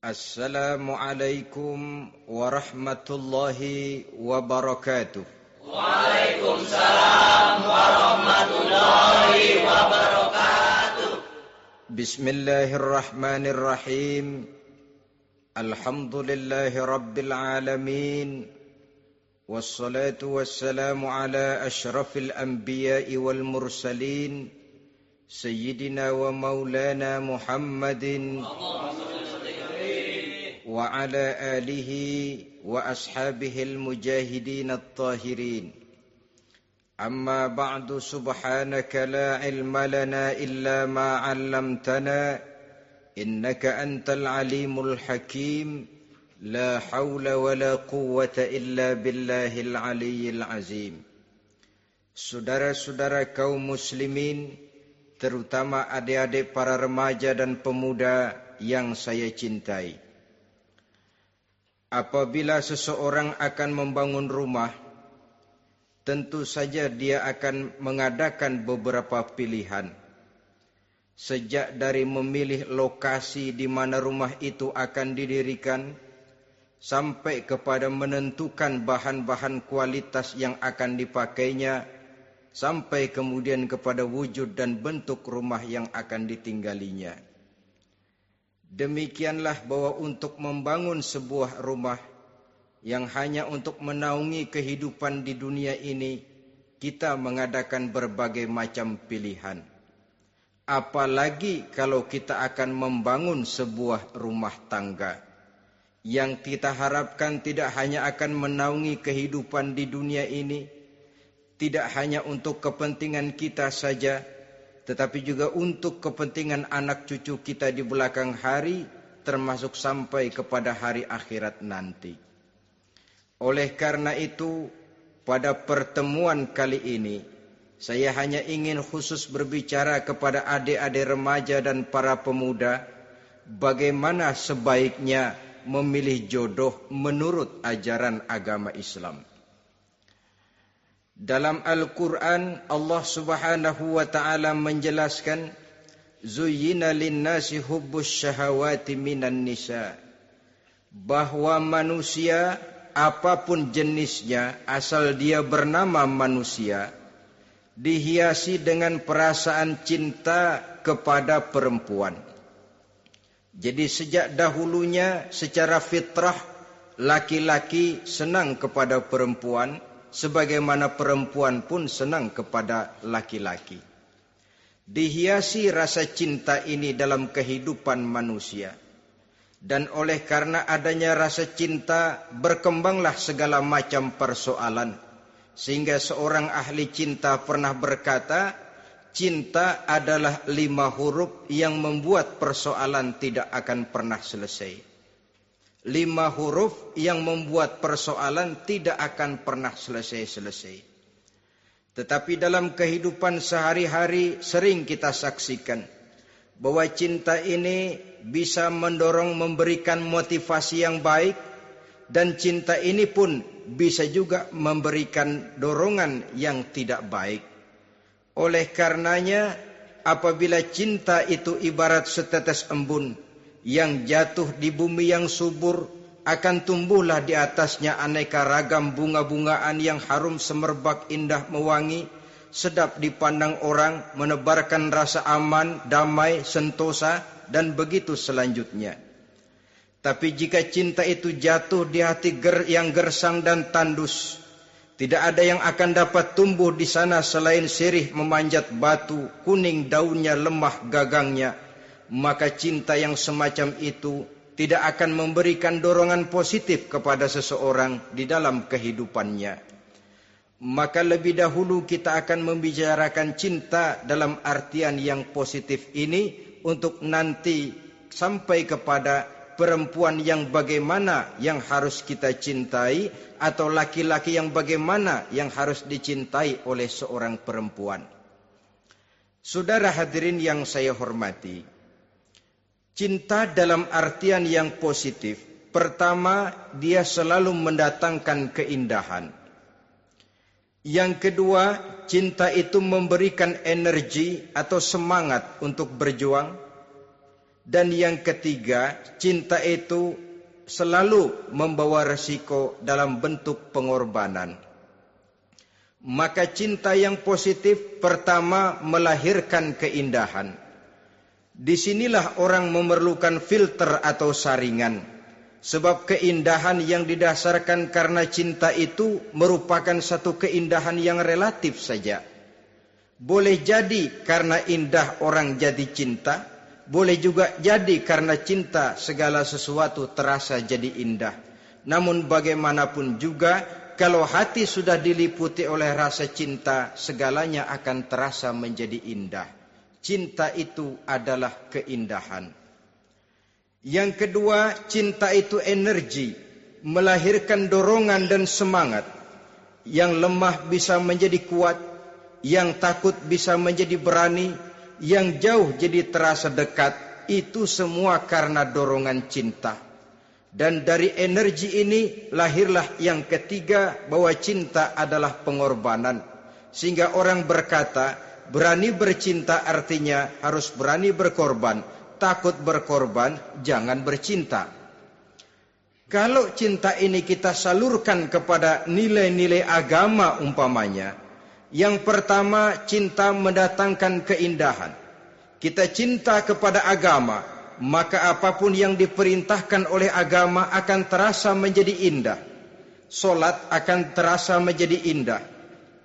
Assalamualaikum warahmatullahi wabarakatuh. Waalaikumsalam warahmatullahi wabarakatuh. Bismillahirrahmanirrahim. Alhamdulillahi rabbil alamin. Wassalatu wassalamu ala ashrafil anbiya'i wal mursalin. Sayyidina wa maulana Muhammadin wa ala alihi wa ashabihil mujahidin at-tahirin. Amma ba'du, subhanaka la ilma lana illa ma 'allamtana innaka antal alimul hakim. La haula wa la quwwata illa billahil aliyyil azim. Saudara-saudara kaum muslimin, terutama adik-adik para remaja dan pemuda yang saya cintai. Apabila seseorang akan membangun rumah, tentu saja dia akan mengadakan beberapa pilihan. Sejak dari memilih lokasi di mana rumah itu akan didirikan, sampai kepada menentukan bahan-bahan kualitas yang akan dipakainya, sampai kemudian kepada wujud dan bentuk rumah yang akan ditinggalinya. Demikianlah bahwa untuk membangun sebuah rumah yang hanya untuk menaungi kehidupan di dunia ini, kita mengadakan berbagai macam pilihan. Apalagi kalau kita akan membangun sebuah rumah tangga yang kita harapkan tidak hanya akan menaungi kehidupan di dunia ini, tidak hanya untuk kepentingan kita saja, tetapi juga untuk kepentingan anak cucu kita di belakang hari, termasuk sampai kepada hari akhirat nanti. Oleh karena itu, pada pertemuan kali ini, saya hanya ingin khusus berbicara kepada adik-adik remaja dan para pemuda, bagaimana sebaiknya memilih jodoh menurut ajaran agama Islam. Dalam Al-Quran, Allah Subhanahu wa ta'ala menjelaskan, Zuyyina linnasi hubbus syahawati minan nisa. Bahwa manusia, apapun jenisnya, asal dia bernama manusia, dihiasi dengan perasaan cinta kepada perempuan. Jadi sejak dahulunya secara fitrah, laki-laki senang kepada perempuan, sebagaimana perempuan pun senang kepada laki-laki. Dihiasi rasa cinta ini dalam kehidupan manusia. Dan oleh karena adanya rasa cinta, berkembanglah segala macam persoalan. Sehingga seorang ahli cinta pernah berkata, cinta adalah 5 huruf yang membuat persoalan tidak akan pernah selesai. 5 huruf yang membuat persoalan tidak akan pernah selesai-selesai. Tetapi dalam kehidupan sehari-hari sering kita saksikan bahwa cinta ini bisa mendorong, memberikan motivasi yang baik, dan cinta ini pun bisa juga memberikan dorongan yang tidak baik. Oleh karenanya, apabila cinta itu ibarat setetes embun yang jatuh di bumi yang subur, akan tumbuhlah di atasnya aneka ragam bunga-bungaan yang harum semerbak, indah mewangi, sedap dipandang orang, menebarkan rasa aman, damai, sentosa, dan begitu selanjutnya. Tapi jika cinta itu jatuh di hati yang gersang dan tandus, tidak ada yang akan dapat tumbuh di sana selain sirih memanjat batu, kuning daunnya, lemah gagangnya. Maka cinta yang semacam itu tidak akan memberikan dorongan positif kepada seseorang di dalam kehidupannya. Maka lebih dahulu kita akan membicarakan cinta dalam artian yang positif ini, untuk nanti sampai kepada perempuan yang bagaimana yang harus kita cintai, atau laki-laki yang bagaimana yang harus dicintai oleh seorang perempuan. Saudara hadirin yang saya hormati, cinta dalam artian yang positif, pertama, dia selalu mendatangkan keindahan. Yang kedua, cinta itu memberikan energi atau semangat untuk berjuang. Dan yang ketiga, cinta itu selalu membawa resiko dalam bentuk pengorbanan. Maka cinta yang positif pertama melahirkan keindahan. Disinilah orang memerlukan filter atau saringan. Sebab keindahan yang didasarkan karena cinta itu merupakan satu keindahan yang relatif saja. Boleh jadi karena indah orang jadi cinta, boleh juga jadi karena cinta segala sesuatu terasa jadi indah. Namun bagaimanapun juga, kalau hati sudah diliputi oleh rasa cinta, segalanya akan terasa menjadi indah. Cinta itu adalah keindahan. Yang kedua, cinta itu energi, melahirkan dorongan dan semangat. Yang lemah bisa menjadi kuat, yang takut bisa menjadi berani, yang jauh jadi terasa dekat. Itu semua karena dorongan cinta. Dan dari energi ini lahirlah yang ketiga, bahwa cinta adalah pengorbanan. Sehingga orang berkata, berani bercinta artinya harus berani berkorban. Takut berkorban, jangan bercinta. Kalau cinta ini kita salurkan kepada nilai-nilai agama umpamanya, yang pertama, cinta mendatangkan keindahan. Kita cinta kepada agama, maka apapun yang diperintahkan oleh agama akan terasa menjadi indah. Solat akan terasa menjadi indah.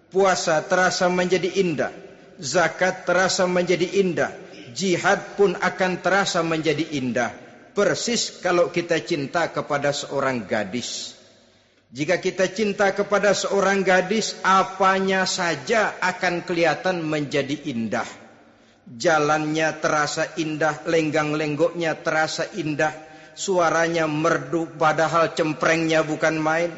Puasa terasa menjadi indah. Zakat terasa menjadi indah. Jihad pun akan terasa menjadi indah. Persis kalau kita cinta kepada seorang gadis. Jika kita cinta kepada seorang gadis, apanya saja akan kelihatan menjadi indah. Jalannya terasa indah, lenggang-lenggoknya terasa indah, suaranya merdu padahal cemprengnya bukan main.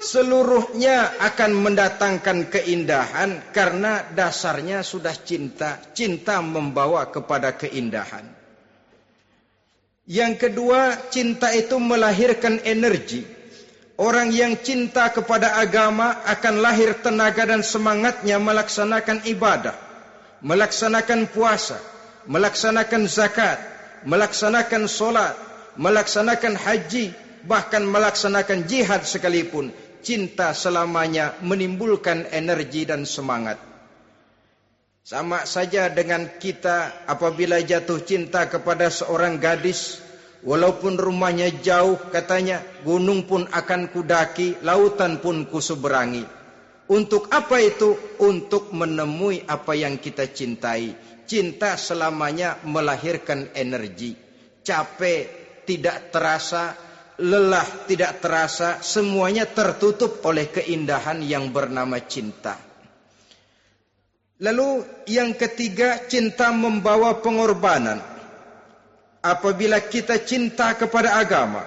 Seluruhnya akan mendatangkan keindahan karena dasarnya sudah cinta. Cinta membawa kepada keindahan. Yang kedua, cinta itu melahirkan energi. Orang yang cinta kepada agama akan lahir tenaga dan semangatnya melaksanakan ibadah, melaksanakan puasa, melaksanakan zakat, melaksanakan solat, melaksanakan haji, bahkan melaksanakan jihad sekalipun. Cinta selamanya menimbulkan energi dan semangat. Sama saja dengan kita apabila jatuh cinta kepada seorang gadis, walaupun rumahnya jauh, katanya, gunung pun akan kudaki, lautan pun kuseberangi. Untuk apa itu? Untuk menemui apa yang kita cintai. Cinta selamanya melahirkan energi. Capek tidak terasa, lelah tidak terasa, semuanya tertutup oleh keindahan yang bernama cinta. Lalu yang ketiga, cinta membawa pengorbanan. Apabila kita cinta kepada agama,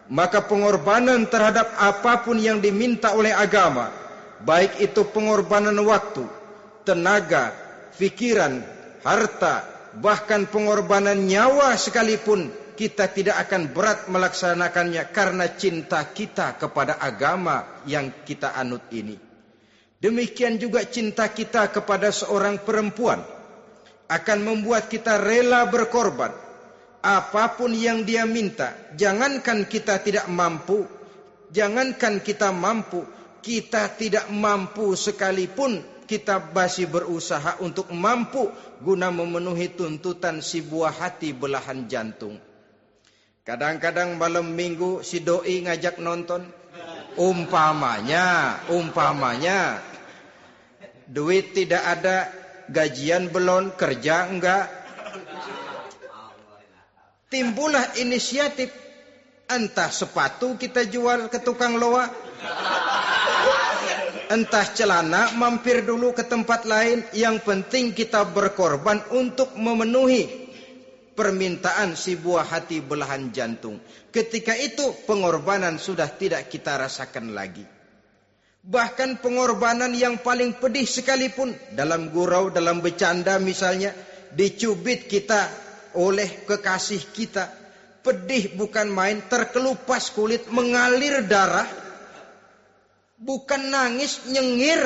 maka pengorbanan terhadap apapun yang diminta oleh agama, baik itu pengorbanan waktu, tenaga, pikiran, harta, bahkan pengorbanan nyawa sekalipun, kita tidak akan berat melaksanakannya karena cinta kita kepada agama yang kita anut ini. Demikian juga cinta kita kepada seorang perempuan akan membuat kita rela berkorban. Apapun yang dia minta, jangankan kita tidak mampu, jangankan kita mampu, kita tidak mampu sekalipun, kita masih berusaha untuk mampu guna memenuhi tuntutan si buah hati belahan jantung. Kadang-kadang malam minggu si doi ngajak nonton. Umpamanya, duit tidak ada, gajian belum, kerja enggak. Timbullah inisiatif, entah sepatu kita jual ke tukang loa, entah celana mampir dulu ke tempat lain. Yang penting kita berkorban untuk memenuhi permintaan si buah hati belahan jantung. Ketika itu pengorbanan sudah tidak kita rasakan lagi. Bahkan pengorbanan yang paling pedih sekalipun, dalam gurau, dalam bercanda misalnya, dicubit kita oleh kekasih kita, pedih bukan main, terkelupas kulit, mengalir darah, bukan nangis, nyengir.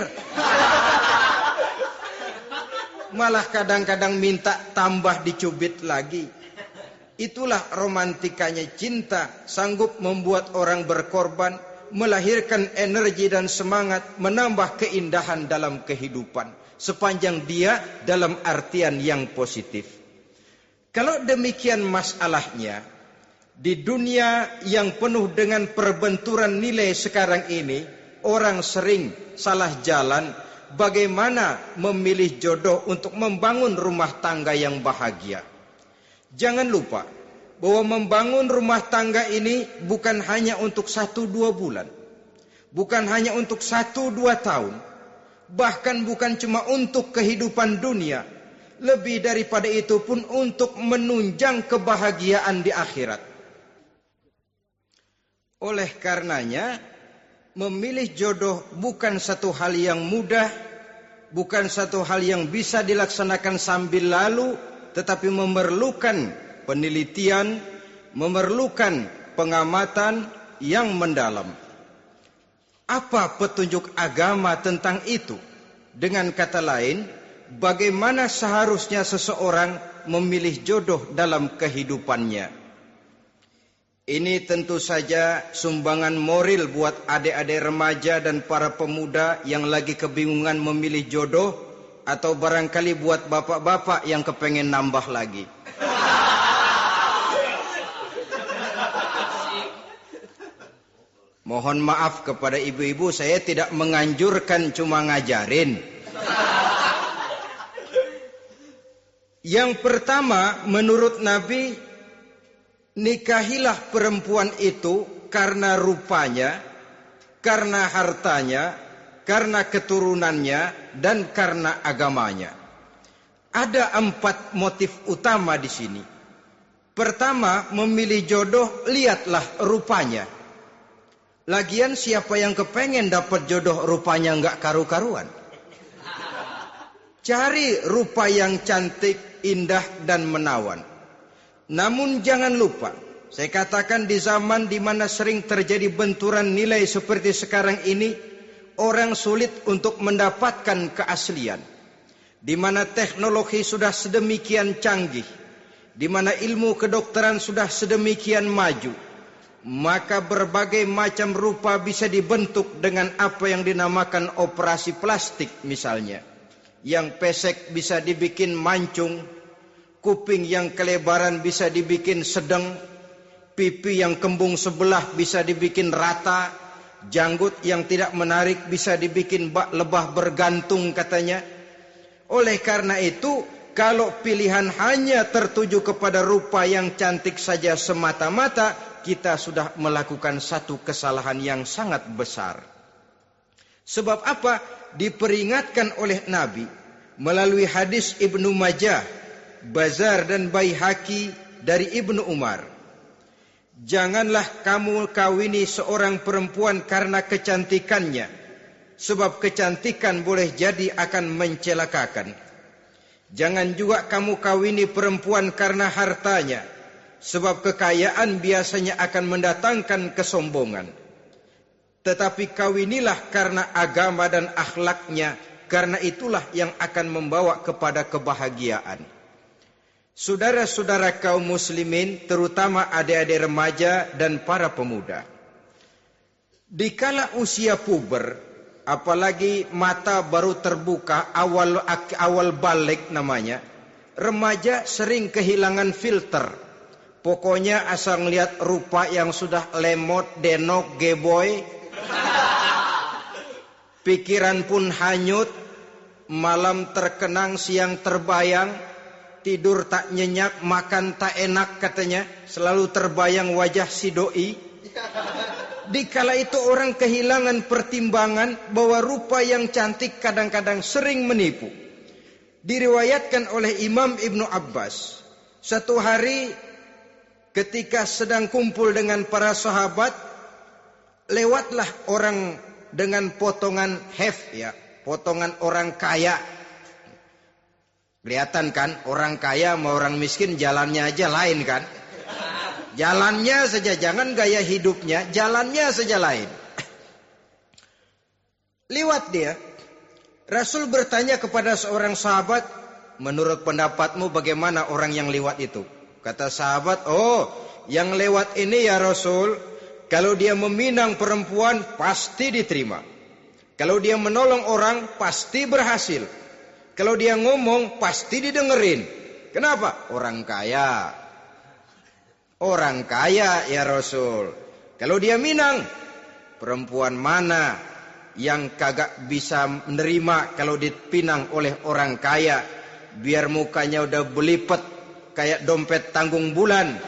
Malah kadang-kadang minta tambah dicubit lagi. Itulah romantikanya cinta, sanggup membuat orang berkorban, melahirkan energi dan semangat, menambah keindahan dalam kehidupan. Sepanjang dia dalam artian yang positif. Kalau demikian masalahnya, di dunia yang penuh dengan perbenturan nilai sekarang ini, orang sering salah jalan bagaimana memilih jodoh untuk membangun rumah tangga yang bahagia. Jangan lupa bahwa membangun rumah tangga ini bukan hanya untuk 1-2 bulan, bukan hanya untuk 1-2 tahun, bahkan bukan cuma untuk kehidupan dunia. Lebih daripada itu pun untuk menunjang kebahagiaan di akhirat. Oleh karenanya, memilih jodoh bukan satu hal yang mudah, bukan satu hal yang bisa dilaksanakan sambil lalu, tetapi memerlukan penelitian, memerlukan pengamatan yang mendalam. Apa petunjuk agama tentang itu? Dengan kata lain, bagaimana seharusnya seseorang memilih jodoh dalam kehidupannya? Ini tentu saja sumbangan moral buat adik-adik remaja dan para pemuda yang lagi kebingungan memilih jodoh, atau barangkali buat bapak-bapak yang kepengen nambah lagi. Mohon maaf kepada ibu-ibu, saya tidak menganjurkan, cuma ngajarin. Yang pertama, menurut Nabi, nikahilah perempuan itu karena rupanya, karena hartanya, karena keturunannya, dan karena agamanya. Ada 4 motif utama di sini. Pertama, memilih jodoh, lihatlah rupanya. Lagian siapa yang kepengen dapat jodoh rupanya enggak karu-karuan? Cari rupa yang cantik, indah dan menawan. Namun jangan lupa, saya katakan di zaman di mana sering terjadi benturan nilai seperti sekarang ini, orang sulit untuk mendapatkan keaslian. Di mana teknologi sudah sedemikian canggih, di mana ilmu kedokteran sudah sedemikian maju, maka berbagai macam rupa bisa dibentuk dengan apa yang dinamakan operasi plastik misalnya. Yang pesek bisa dibikin mancung, kuping yang kelebaran bisa dibikin sedang, pipi yang kembung sebelah bisa dibikin rata, janggut yang tidak menarik bisa dibikin lebah bergantung katanya. Oleh karena itu, kalau pilihan hanya tertuju kepada rupa yang cantik saja semata-mata, kita sudah melakukan satu kesalahan yang sangat besar. Sebab apa? Diperingatkan oleh Nabi melalui hadis Ibnu Majah, Bazar dan Baihaqi dari Ibnu Umar. Janganlah kamu kawini seorang perempuan karena kecantikannya, sebab kecantikan boleh jadi akan mencelakakan. Jangan juga kamu kawini perempuan karena hartanya, sebab kekayaan biasanya akan mendatangkan kesombongan. Tetapi kawinilah karena agama dan akhlaknya, karena itulah yang akan membawa kepada kebahagiaan. Saudara-saudara kaum muslimin, terutama adik-adik remaja dan para pemuda, dikala usia puber, apalagi mata baru terbuka, awal balik namanya, remaja sering kehilangan filter. Pokoknya asal ngelihat rupa yang sudah lemot, denok, geboy, pikiran pun hanyut, malam terkenang, siang terbayang, tidur tak nyenyak, makan tak enak katanya, selalu terbayang wajah si doi. Dikala itu orang kehilangan pertimbangan bahwa rupa yang cantik kadang-kadang sering menipu. Diriwayatkan oleh Imam Ibnu Abbas, satu hari ketika sedang kumpul dengan para sahabat, lewatlah orang dengan potongan potongan orang kaya. Kelihatan kan, orang kaya sama orang miskin jalannya aja lain kan. Jalannya saja, jangan gaya hidupnya, jalannya saja lain. Liwat dia. Rasul bertanya kepada seorang sahabat, menurut pendapatmu bagaimana orang yang lewat itu? Kata sahabat, oh, yang lewat ini ya Rasul, kalau dia meminang perempuan pasti diterima. Kalau dia menolong orang pasti berhasil. Kalau dia ngomong pasti didengerin. Kenapa? Orang kaya. Orang kaya ya Rasul. Kalau dia minang, perempuan mana yang kagak bisa menerima kalau dipinang oleh orang kaya? Biar mukanya udah belipet kayak dompet tanggung bulan.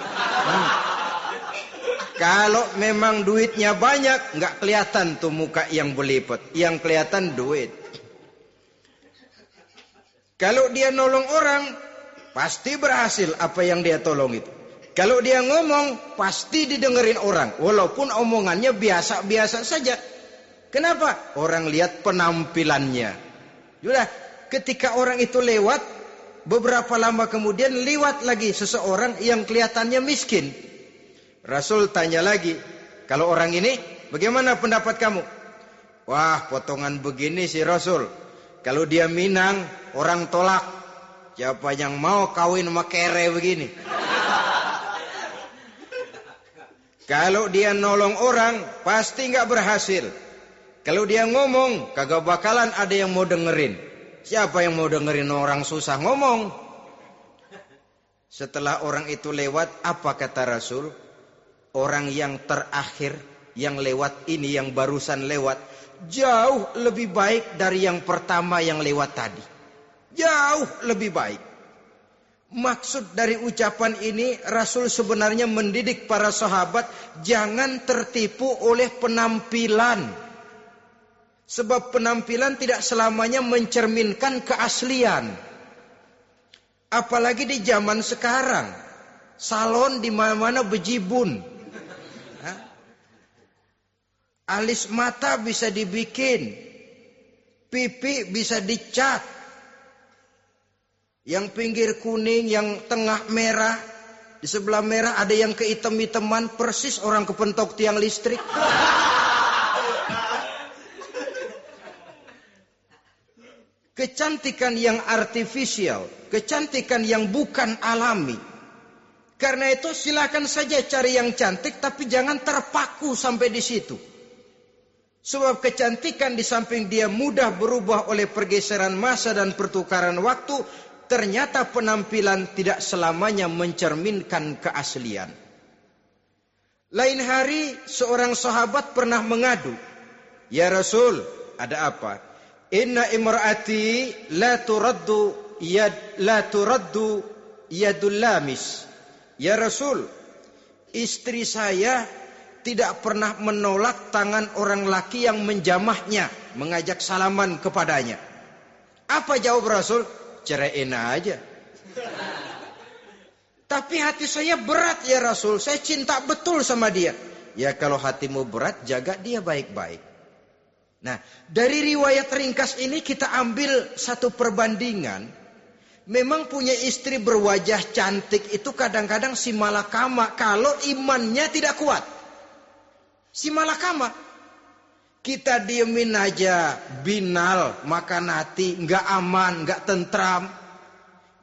Kalau memang duitnya banyak, nggak kelihatan tuh muka yang belipet. Yang kelihatan duit. Kalau dia nolong orang, pasti berhasil apa yang dia tolong itu. Kalau dia ngomong, pasti didengerin orang. Walaupun omongannya biasa-biasa saja. Kenapa? Orang lihat penampilannya. Sudah, ketika orang itu lewat, beberapa lama kemudian lewat lagi seseorang yang kelihatannya miskin. Rasul tanya lagi, kalau orang ini, bagaimana pendapat kamu? Wah, potongan begini sih Rasul. Kalau dia minang, orang tolak. Siapa yang mau kawin sama kere begini? Kalau dia nolong orang, pasti nggak berhasil. Kalau dia ngomong, kagak bakalan ada yang mau dengerin. Siapa yang mau dengerin orang susah ngomong? Setelah orang itu lewat, apa kata Rasul? Orang yang terakhir, yang lewat ini, yang barusan lewat, jauh lebih baik dari yang pertama yang lewat tadi. Jauh lebih baik. Maksud dari ucapan ini, Rasul sebenarnya mendidik para sahabat jangan tertipu oleh penampilan. Sebab penampilan tidak selamanya mencerminkan keaslian. Apalagi di zaman sekarang, salon di mana-mana bejibun. Alis mata bisa dibikin, pipi bisa dicat. Yang pinggir kuning, yang tengah merah, di sebelah merah ada yang kehitam-hitaman, persis orang kepentok tiang listrik. Kecantikan yang artifisial, kecantikan yang bukan alami. Karena itu silakan saja cari yang cantik, tapi jangan terpaku sampai di situ. Sebab kecantikan di samping dia mudah berubah oleh pergeseran masa dan pertukaran waktu, ternyata penampilan tidak selamanya mencerminkan keaslian. Lain hari seorang sahabat pernah mengadu, "Ya Rasul, ada apa? Inna imraati la turaddu yadul lamis." Ya Rasul, istri saya tidak pernah menolak tangan orang laki yang menjamahnya, mengajak salaman kepadanya. Apa jawab Rasul? Ceraiin aja. Tapi hati saya berat ya Rasul, saya cinta betul sama dia. Ya kalau hatimu berat, jaga dia baik-baik. Nah, dari riwayat ringkas ini kita ambil satu perbandingan. Memang punya istri berwajah cantik itu kadang-kadang si malakama kalau imannya tidak kuat. Si malakama. Kita diemin aja, binal, makan hati, nggak aman, nggak tentram.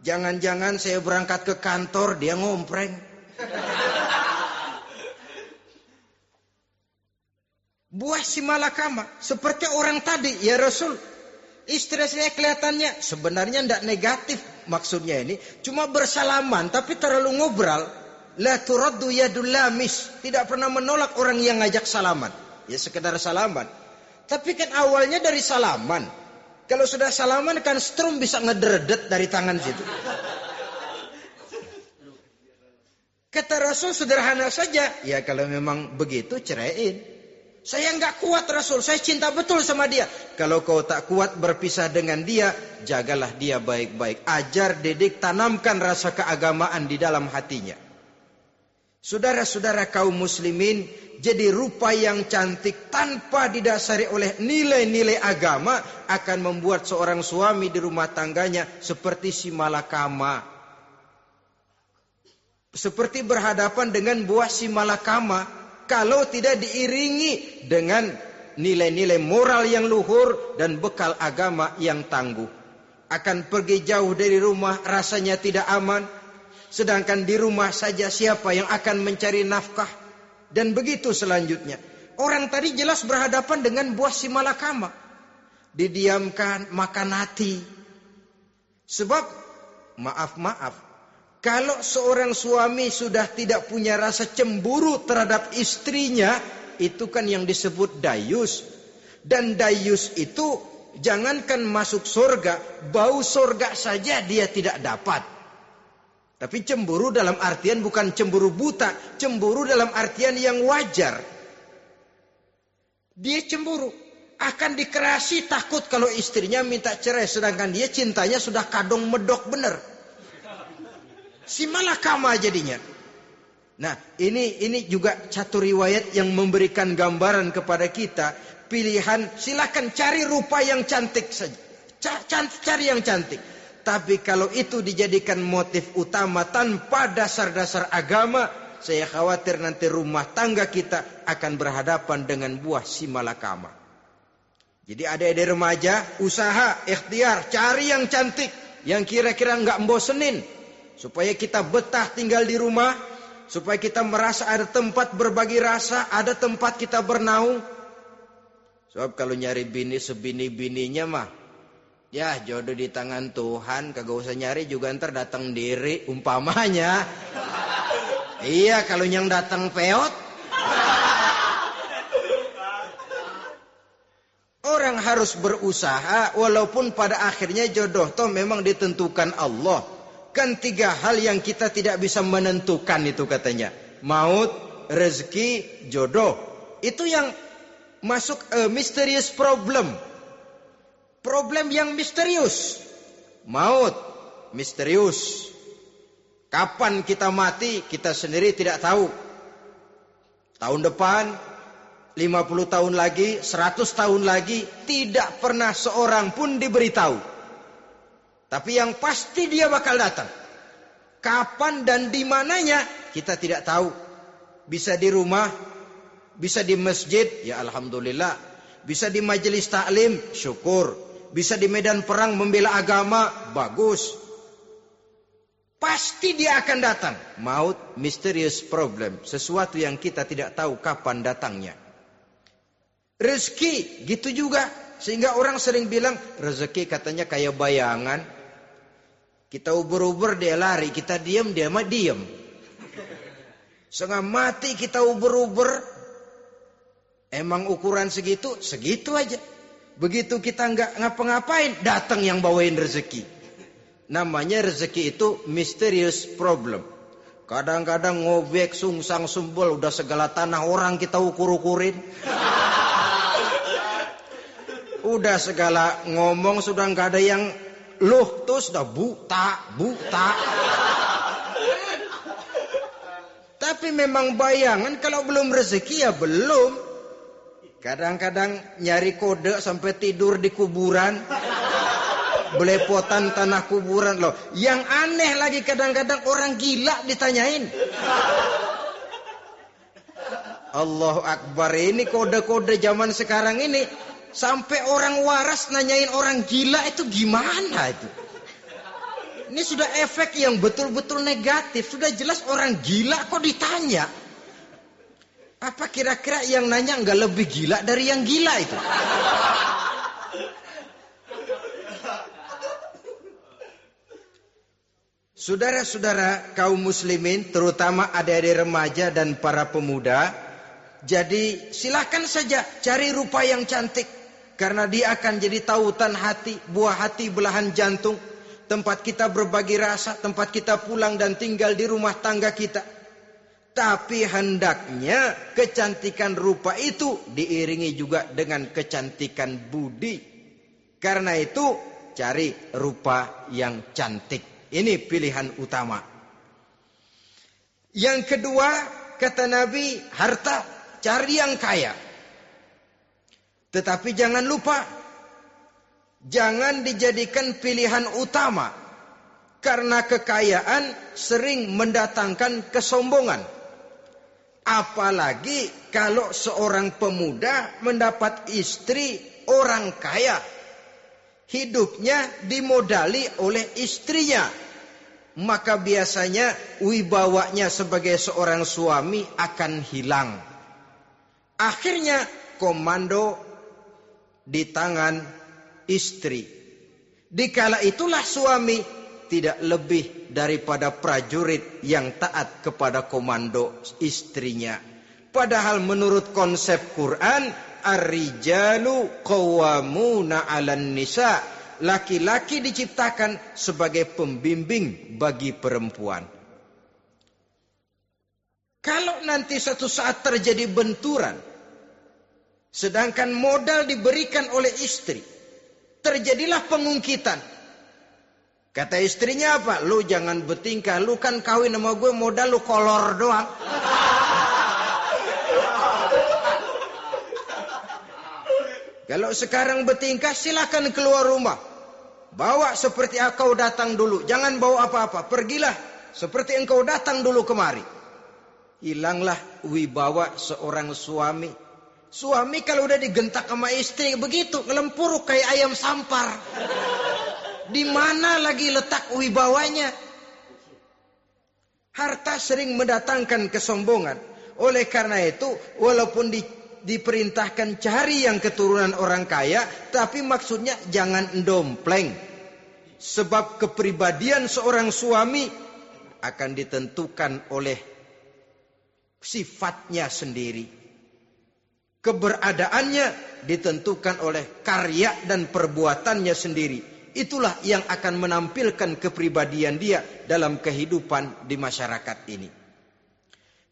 Jangan-jangan saya berangkat ke kantor, dia ngompreng. Buah si malakama, seperti orang tadi, ya Rasul. Istri saya kelihatannya, sebenarnya nggak negatif maksudnya ini. Cuma bersalaman, tapi terlalu ngobrol. La turaddu yadul lamis. Tidak pernah menolak orang yang ngajak salaman. Ya sekedar salaman. Tapi kan awalnya dari salaman. Kalau sudah salaman kan strum bisa ngederdet dari tangan situ. Kata Rasul sederhana saja. Ya kalau memang begitu ceraiin. Saya nggak kuat Rasul. Saya cinta betul sama dia. Kalau kau tak kuat berpisah dengan dia, jagalah dia baik-baik. Ajar, didik, tanamkan rasa keagamaan di dalam hatinya. Saudara-saudara kaum muslimin, jadi rupa yang cantik tanpa didasari oleh nilai-nilai agama akan membuat seorang suami di rumah tangganya seperti si malakama. Seperti berhadapan dengan buah si malakama kalau tidak diiringi dengan nilai-nilai moral yang luhur dan bekal agama yang tangguh. akan pergi jauh dari rumah rasanya tidak aman. Sedangkan di rumah saja siapa yang akan mencari nafkah? Dan begitu selanjutnya. Orang tadi jelas berhadapan dengan buah si malakama. Didiamkan, makan hati. Sebab, maaf, kalau seorang suami sudah tidak punya rasa cemburu terhadap istrinya, itu kan yang disebut dayus. Dan dayus itu, jangankan masuk surga, bau surga saja dia tidak dapat. Tapi cemburu dalam artian bukan cemburu buta, cemburu dalam artian yang wajar. Dia cemburu, akan dikerasi takut kalau istrinya minta cerai, sedangkan dia cintanya sudah kadung medok bener. Si malakama jadinya. Nah, ini juga satu riwayat yang memberikan gambaran kepada kita. Pilihan, silakan cari rupa yang cantik saja. Cari yang cantik. Tapi kalau itu dijadikan motif utama tanpa dasar-dasar agama, saya khawatir nanti rumah tangga kita akan berhadapan dengan buah si malakama. Jadi adik-adik remaja, usaha, ikhtiar, cari yang cantik, yang kira-kira nggak membosenin, supaya kita betah tinggal di rumah, supaya kita merasa ada tempat berbagi rasa, ada tempat kita bernaung. Sebab kalau nyari bini sebini-bininya mah, ya jodoh di tangan Tuhan, kagak usah nyari juga ntar datang diri umpamanya. Iya, kalau yang datang peot. Orang harus berusaha walaupun pada akhirnya jodoh toh memang ditentukan Allah. Kan 3 hal yang kita tidak bisa menentukan itu katanya. Maut, rezeki, jodoh. Itu yang masuk mysterious problem. Problem yang misterius. Maut, misterius. Kapan kita mati, kita sendiri tidak tahu. Tahun depan, 50 tahun lagi, 100 tahun lagi, tidak pernah seorang pun diberitahu. Tapi yang pasti dia bakal datang. Kapan dan di mananya, kita tidak tahu. Bisa di rumah, bisa di masjid, ya alhamdulillah. Bisa di majelis taklim, syukur. Bisa di medan perang membela agama, bagus. Pasti dia akan datang. Maut, mysterious problem. Sesuatu yang kita tidak tahu kapan datangnya. Rezeki, gitu juga. Sehingga orang sering bilang, rezeki katanya kayak bayangan. Kita uber-uber, dia lari. Kita diam, dia mah diam. Setengah mati kita uber-uber. Emang ukuran segitu, segitu aja. Begitu kita nggak ngapa-ngapain, datang yang bawain rezeki. Namanya rezeki itu mysterious problem. Kadang-kadang ngobek, sungsang, sumbul, udah segala tanah orang kita ukur-ukurin. Udah segala ngomong sudah nggak ada yang loh, tuh sudah buta. Tapi memang bayangan, kalau belum rezeki ya belum. Kadang-kadang nyari kode sampai tidur di kuburan. Belepotan tanah kuburan loh. Yang aneh lagi kadang-kadang orang gila ditanyain. Allahu Akbar, ini kode-kode zaman sekarang ini. Sampai orang waras nanyain orang gila itu gimana itu. Ini sudah efek yang betul-betul negatif. Sudah jelas orang gila kok ditanya. Apa kira-kira yang nanya nggak lebih gila dari yang gila itu? Saudara-saudara kaum muslimin, terutama adik-adik remaja dan para pemuda, jadi silakan saja cari rupa yang cantik, karena dia akan jadi tautan hati, buah hati belahan jantung, tempat kita berbagi rasa, tempat kita pulang dan tinggal di rumah tangga kita. Tapi hendaknya kecantikan rupa itu diiringi juga dengan kecantikan budi. Karena itu cari rupa yang cantik. Ini pilihan utama. Yang kedua, kata Nabi, harta, cari yang kaya. Tetapi jangan lupa, jangan dijadikan pilihan utama. Karena kekayaan sering mendatangkan kesombongan. Apalagi kalau seorang pemuda mendapat istri orang kaya. hidupnya dimodali oleh istrinya, maka biasanya wibawanya sebagai seorang suami akan hilang. Akhirnya komando di tangan istri. Dikala itulah suami tidak lebih daripada prajurit yang taat kepada komando istrinya. Padahal menurut konsep Quran, ar-rijalu qawwamuna 'alan nisa, laki-laki diciptakan sebagai pembimbing bagi perempuan. Kalau nanti suatu saat terjadi benturan, sedangkan modal diberikan oleh istri, terjadilah pengungkitan. Kata istrinya apa? Lu jangan bertingkah, lu kan kawin sama gue, modal lu kolor doang. Kalau sekarang bertingkah, silakan keluar rumah. Bawa seperti engkau datang dulu. Jangan bawa apa-apa. Pergilah seperti engkau datang dulu kemari. Hilanglah wibawa seorang suami. Suami kalau udah digentak sama istri begitu, ngelempuruk kayak ayam sampar. Di mana lagi letak wibawanya? Harta sering mendatangkan kesombongan. Oleh karena itu, walaupun diperintahkan cari yang keturunan orang kaya, tapi maksudnya jangan dompleng. Sebab kepribadian seorang suami akan ditentukan oleh sifatnya sendiri. Keberadaannya ditentukan oleh karya dan perbuatannya sendiri. Itulah yang akan menampilkan kepribadian dia dalam kehidupan di masyarakat ini.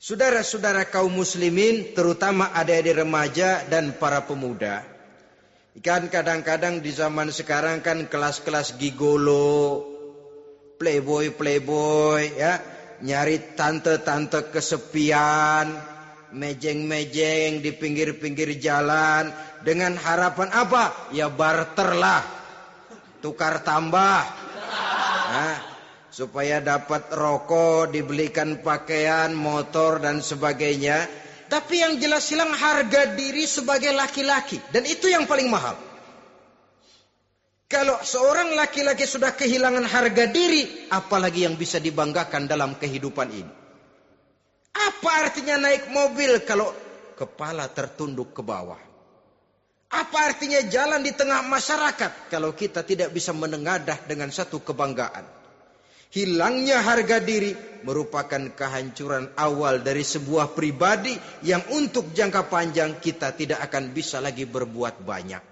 Saudara-saudara kaum muslimin, terutama adik-adik remaja dan para pemuda. Kan kadang-kadang di zaman sekarang kan kelas-kelas gigolo, playboy ya, nyari tante-tante kesepian, mejeng-mejeng di pinggir-pinggir jalan dengan harapan apa? Ya barterlah. Tukar tambah. Nah, supaya dapat rokok, dibelikan pakaian, motor dan sebagainya. Tapi yang jelas hilang harga diri sebagai laki-laki. Dan itu yang paling mahal. Kalau seorang laki-laki sudah kehilangan harga diri, apalagi yang bisa dibanggakan dalam kehidupan ini? Apa artinya naik mobil kalau kepala tertunduk ke bawah? Apa artinya jalan di tengah masyarakat kalau kita tidak bisa menengadah dengan satu kebanggaan? Hilangnya harga diri merupakan kehancuran awal dari sebuah pribadi yang untuk jangka panjang kita tidak akan bisa lagi berbuat banyak.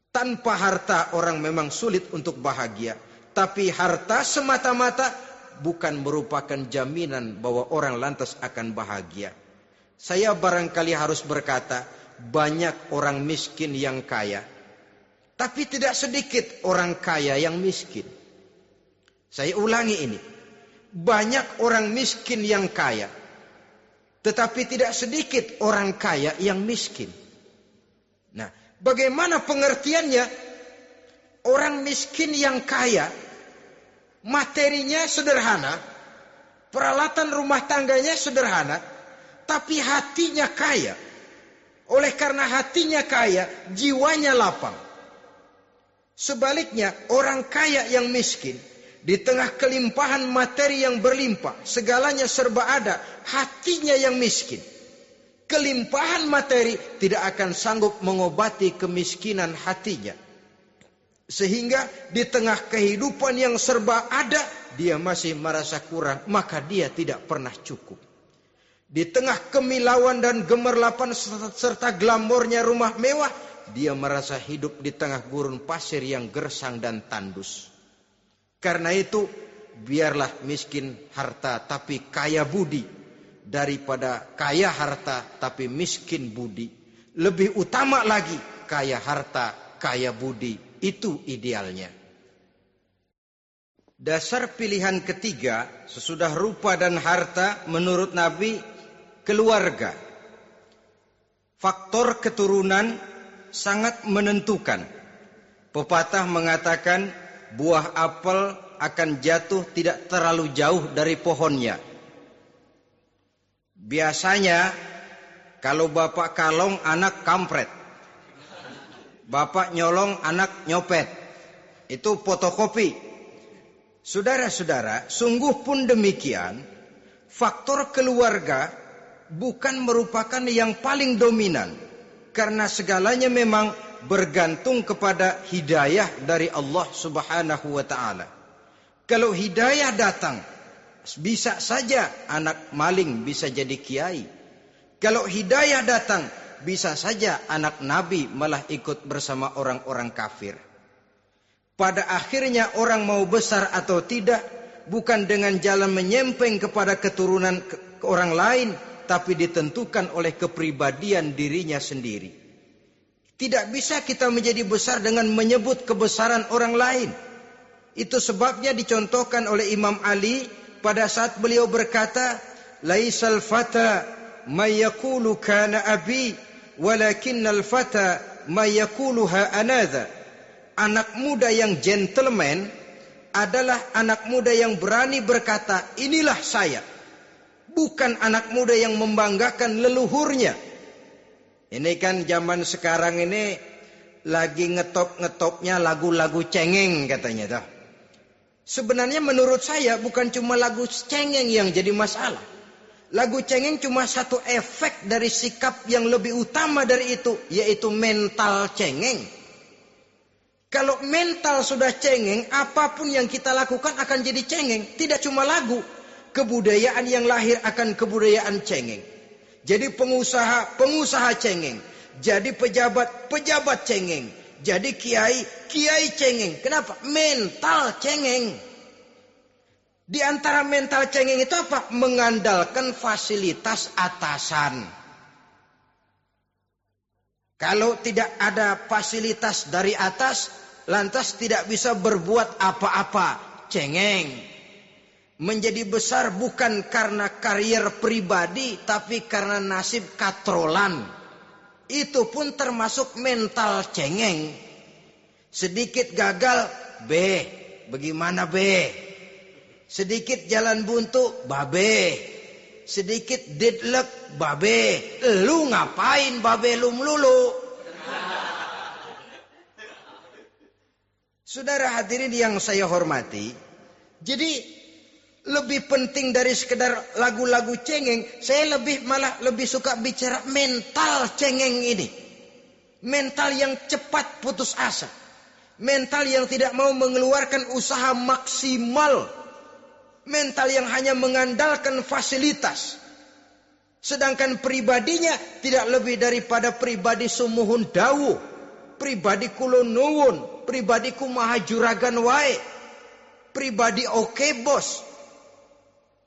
Tanpa harta orang memang sulit untuk bahagia. Tapi harta semata-mata bukan merupakan jaminan bahwa orang lantas akan bahagia. Saya barangkali harus berkata, banyak orang miskin yang kaya, tapi tidak sedikit orang kaya yang miskin. Saya ulangi ini. Banyak orang miskin yang kaya, tetapi tidak sedikit orang kaya yang miskin. Nah, bagaimana pengertiannya? Orang miskin yang kaya, materinya sederhana, peralatan rumah tangganya sederhana, tapi hatinya kaya. Oleh karena hatinya kaya, jiwanya lapang. Sebaliknya, orang kaya yang miskin, di tengah kelimpahan materi yang berlimpah, segalanya serba ada, hatinya yang miskin. Kelimpahan materi tidak akan sanggup mengobati kemiskinan hatinya. Sehingga di tengah kehidupan yang serba ada, dia masih merasa kurang, maka dia tidak pernah cukup. Di tengah kemilauan dan gemerlapan serta glamornya rumah mewah, dia merasa hidup di tengah gurun pasir yang gersang dan tandus. Karena itu, biarlah miskin harta tapi kaya budi, daripada kaya harta tapi miskin budi. Lebih utama lagi, kaya harta, kaya budi. Itu idealnya. Dasar pilihan ketiga, sesudah rupa dan harta, menurut Nabi, keluarga. Faktor keturunan sangat menentukan. Pepatah mengatakan buah apel akan jatuh tidak terlalu jauh dari pohonnya. Biasanya kalau bapak kalong, anak kampret. Bapak nyolong, anak nyopet. Itu fotokopi. Saudara-saudara, sungguh pun demikian, faktor keluarga bukan merupakan yang paling dominan. Karena segalanya memang bergantung kepada hidayah dari Allah Subhanahu wa ta'ala. Kalau hidayah datang, bisa saja anak maling bisa jadi kiai. Kalau hidayah datang, bisa saja anak Nabi malah ikut bersama orang-orang kafir. Pada akhirnya orang mau besar atau tidak, bukan dengan jalan menyempeng kepada keturunan orang lain, tapi ditentukan oleh kepribadian dirinya sendiri. Tidak bisa kita menjadi besar dengan menyebut kebesaran orang lain. Itu sebabnya dicontohkan oleh Imam Ali pada saat beliau berkata, "Laisal fata may yaqulu kana abi, walakinnal fata may yaquluha anadha." Anak muda yang gentleman adalah anak muda yang berani berkata, "Inilah saya." Bukan anak muda yang membanggakan leluhurnya. Ini kan zaman sekarang ini lagi ngetop-ngetopnya lagu-lagu cengeng katanya. Sebenarnya menurut saya bukan cuma lagu cengeng yang jadi masalah. Lagu cengeng cuma satu efek dari sikap yang lebih utama dari itu, yaitu mental cengeng. Kalau mental sudah cengeng, apapun yang kita lakukan akan jadi cengeng. Tidak cuma lagu, kebudayaan yang lahir akan kebudayaan cengeng. Jadi pengusaha cengeng. Jadi pejabat cengeng. Jadi kiai cengeng. Kenapa? Mental cengeng. Di antara mental cengeng itu apa? Mengandalkan fasilitas atasan. Kalau tidak ada fasilitas dari atas, lantas tidak bisa berbuat apa-apa. Cengeng. Menjadi besar bukan karena karier pribadi, tapi karena nasib katrolan. Itu pun termasuk mental cengeng. Sedikit gagal, bagaimana sedikit jalan buntu, sedikit deadlock, lu ngapain lu melulu? Saudara hadirin yang saya hormati, jadi lebih penting dari sekedar lagu-lagu cengeng, saya malah lebih suka bicara mental cengeng ini. Mental yang cepat putus asa. Mental yang tidak mau mengeluarkan usaha maksimal. Mental yang hanya mengandalkan fasilitas. Sedangkan pribadinya tidak lebih daripada pribadi sumuhun dawu, pribadi kulo nuwun, pribadi kumaha juragan wae, pribadi oke bos,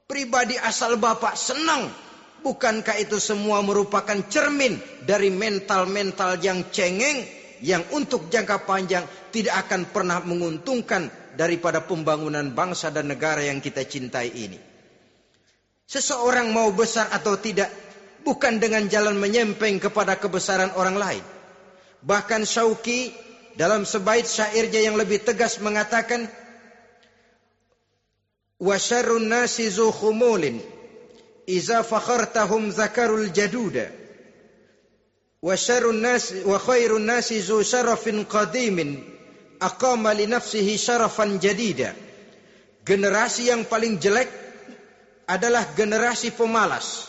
pribadi asal bapak senang. Bukankah itu semua merupakan cermin dari mental-mental yang cengeng, yang untuk jangka panjang tidak akan pernah menguntungkan daripada pembangunan bangsa dan negara yang kita cintai ini. Seseorang mau besar atau tidak, bukan dengan jalan menyempeng kepada kebesaran orang lain. Bahkan Syauqi dalam sebaik syairnya yang lebih tegas mengatakan, "Wa syarrun nasi zu khumulin, iza fakhartahum zakarul jaduda. Wa syarrun nasi wa khairun nasi zu syarafin qadimin, aqama li nafsihi syarafan jadida." Generasi yang paling jelek adalah generasi pemalas.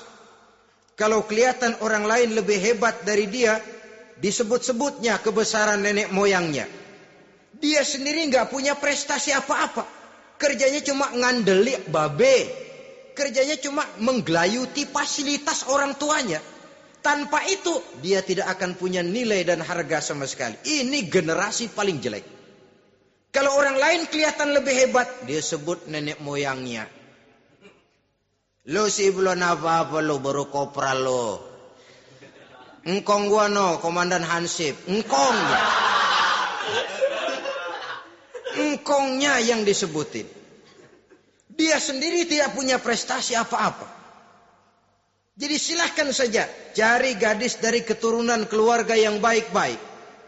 Kalau kelihatan orang lain lebih hebat dari dia, disebut-sebutnya kebesaran nenek moyangnya. Dia sendiri nggak punya prestasi apa-apa. Kerjanya cuma ngandeli Kerjanya cuma menggelayuti fasilitas orang tuanya. Tanpa itu, dia tidak akan punya nilai dan harga sama sekali. Ini generasi paling jelek. Kalau orang lain kelihatan lebih hebat, dia sebut nenek moyangnya. Lo sih belum apa-apa lo, baru kopral lo. Engkong gua no, komandan Hansip. Engkongnya. Engkongnya yang disebutin. Dia sendiri tidak punya prestasi apa-apa. Jadi silahkan saja cari gadis dari keturunan keluarga yang baik-baik.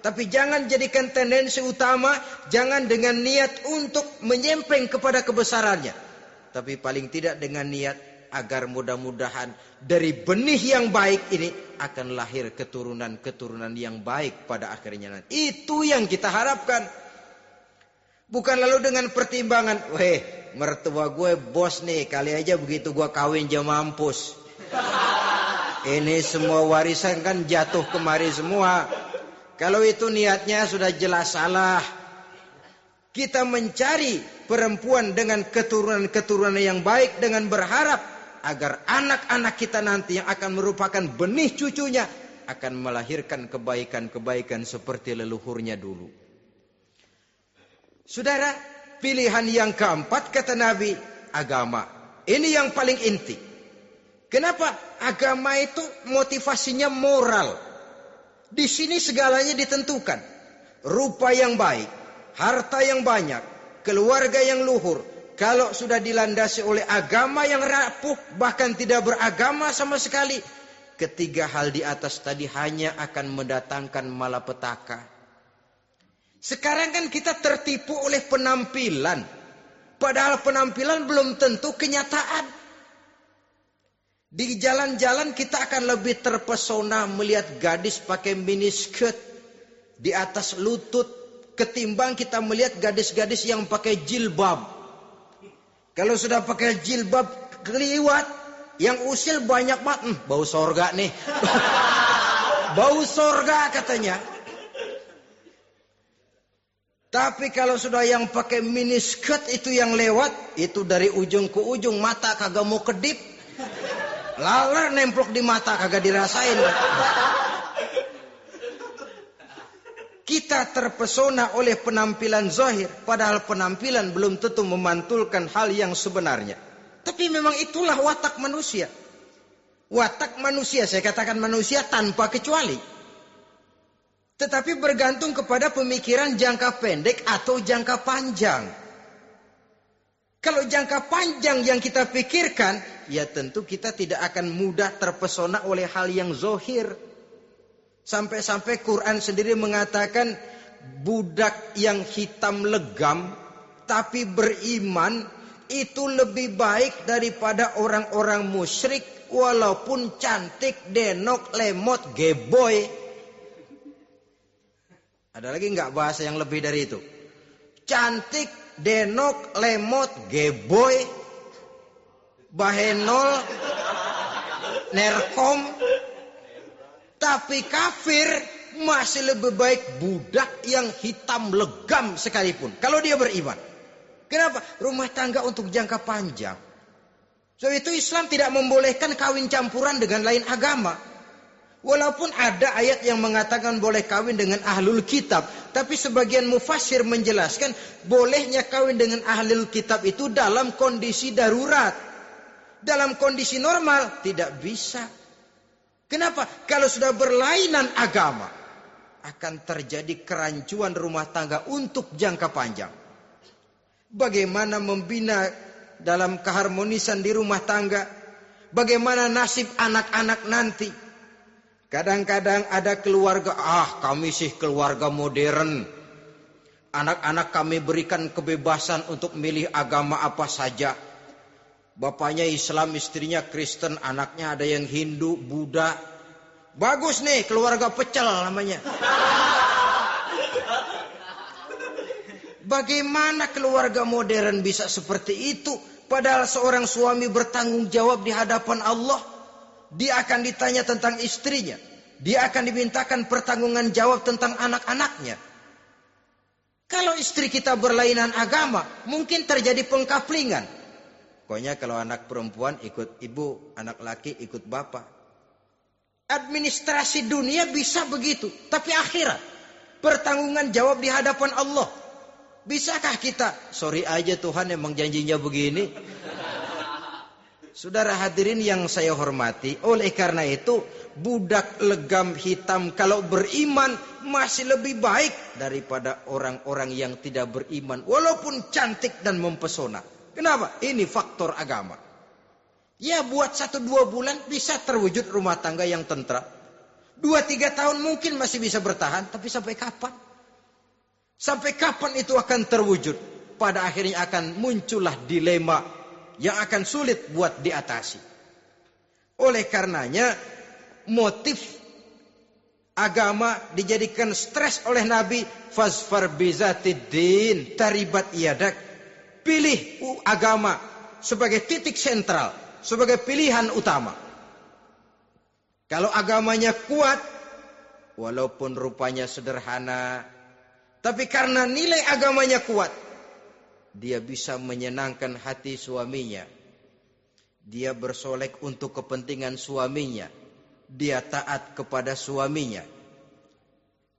Tapi jangan jadikan tendensi utama, jangan dengan niat untuk menyempeng kepada kebesarannya. Tapi paling tidak dengan niat agar mudah-mudahan dari benih yang baik ini akan lahir keturunan-keturunan yang baik pada akhirnya nanti. Itu yang kita harapkan. Bukan lalu dengan pertimbangan, mertua gue bos nih, kali aja begitu gue kawin dia mampus. Ini semua warisan kan jatuh kemari semua. Kalau itu niatnya sudah jelas salah. Kita mencari perempuan dengan keturunan-keturunan yang baik dengan berharap agar anak-anak kita nanti yang akan merupakan benih cucunya akan melahirkan kebaikan-kebaikan seperti leluhurnya dulu. Saudara, pilihan yang keempat kata Nabi, agama. Ini yang paling inti. Kenapa? Agama itu motivasinya moral. Di sini segalanya ditentukan. Rupa yang baik, harta yang banyak, keluarga yang luhur. Kalau sudah dilandasi oleh agama yang rapuh, bahkan tidak beragama sama sekali, ketiga hal di atas tadi hanya akan mendatangkan malapetaka. Sekarang kan kita tertipu oleh penampilan. Padahal penampilan belum tentu kenyataan. Di jalan-jalan kita akan lebih terpesona melihat gadis pakai miniskirt di atas lutut ketimbang kita melihat gadis-gadis yang pakai jilbab. Kalau sudah pakai jilbab keliwat, yang usil banyak banget, bau sorga nih. Bau sorga katanya. Tapi kalau sudah yang pakai miniskirt itu yang lewat, itu dari ujung ke ujung mata kagak mau kedip. Laler nemplok di mata kagak dirasain. Kita terpesona oleh penampilan zahir, padahal penampilan belum tentu memantulkan hal yang sebenarnya. Tapi memang itulah watak manusia. Watak manusia, saya katakan manusia tanpa kecuali. Tetapi bergantung kepada pemikiran jangka pendek atau jangka panjang. Kalau jangka panjang yang kita pikirkan, ya tentu kita tidak akan mudah terpesona oleh hal yang zahir. Sampai-sampai Quran sendiri mengatakan budak yang hitam legam tapi beriman itu lebih baik daripada orang-orang musyrik walaupun cantik, denok, lemot, geboy. Ada lagi nggak bahasa yang lebih dari itu? Cantik, denok, lemot, geboy, bahenol, nerkom. Tapi kafir masih lebih baik budak yang hitam legam sekalipun. Kalau dia beriman. Kenapa? Rumah tangga untuk jangka panjang. So itu Islam tidak membolehkan kawin campuran dengan lain agama. Walaupun ada ayat yang mengatakan boleh kawin dengan ahlul kitab. Tapi sebagian mufassir menjelaskan bolehnya kawin dengan ahlul kitab itu dalam kondisi darurat. Dalam kondisi normal tidak bisa. Kenapa? Kalau sudah berlainan agama, akan terjadi kerancuan rumah tangga untuk jangka panjang. Bagaimana membina dalam keharmonisan di rumah tangga? Bagaimana nasib anak-anak nanti? Kadang-kadang ada keluarga, kami sih keluarga modern. Anak-anak kami berikan kebebasan untuk milih agama apa saja. Bapaknya Islam, istrinya Kristen, anaknya ada yang Hindu, Buddha. Bagus nih, keluarga pecel namanya. Bagaimana keluarga modern bisa seperti itu? Padahal seorang suami bertanggung jawab di hadapan Allah. Dia akan ditanya tentang istrinya. Dia akan dimintakan pertanggungan jawab tentang anak-anaknya. Kalau istri kita berlainan agama, mungkin terjadi pengkaplingan. Pokoknya kalau anak perempuan ikut ibu, anak laki ikut bapak. Administrasi dunia bisa begitu. Tapi akhirat, pertanggungan jawab di hadapan Allah. Bisakah kita? Sorry aja Tuhan emang janjinya begini. Saudara hadirin yang saya hormati, oleh karena itu budak legam hitam kalau beriman masih lebih baik daripada orang-orang yang tidak beriman walaupun cantik dan mempesona. Kenapa? Ini faktor agama. Ya buat 1-2 bulan bisa terwujud rumah tangga yang tentram. 2-3 tahun mungkin masih bisa bertahan, tapi sampai kapan? Sampai kapan itu akan terwujud? Pada akhirnya akan muncullah dilema yang akan sulit buat diatasi. Oleh karenanya motif agama dijadikan stres oleh Nabi. Fasfar bizatiddin taribat yadak. Pilih agama sebagai titik sentral, sebagai pilihan utama. Kalau agamanya kuat, walaupun rupanya sederhana, tapi karena nilai agamanya kuat, dia bisa menyenangkan hati suaminya. Dia bersolek untuk kepentingan suaminya. Dia taat kepada suaminya.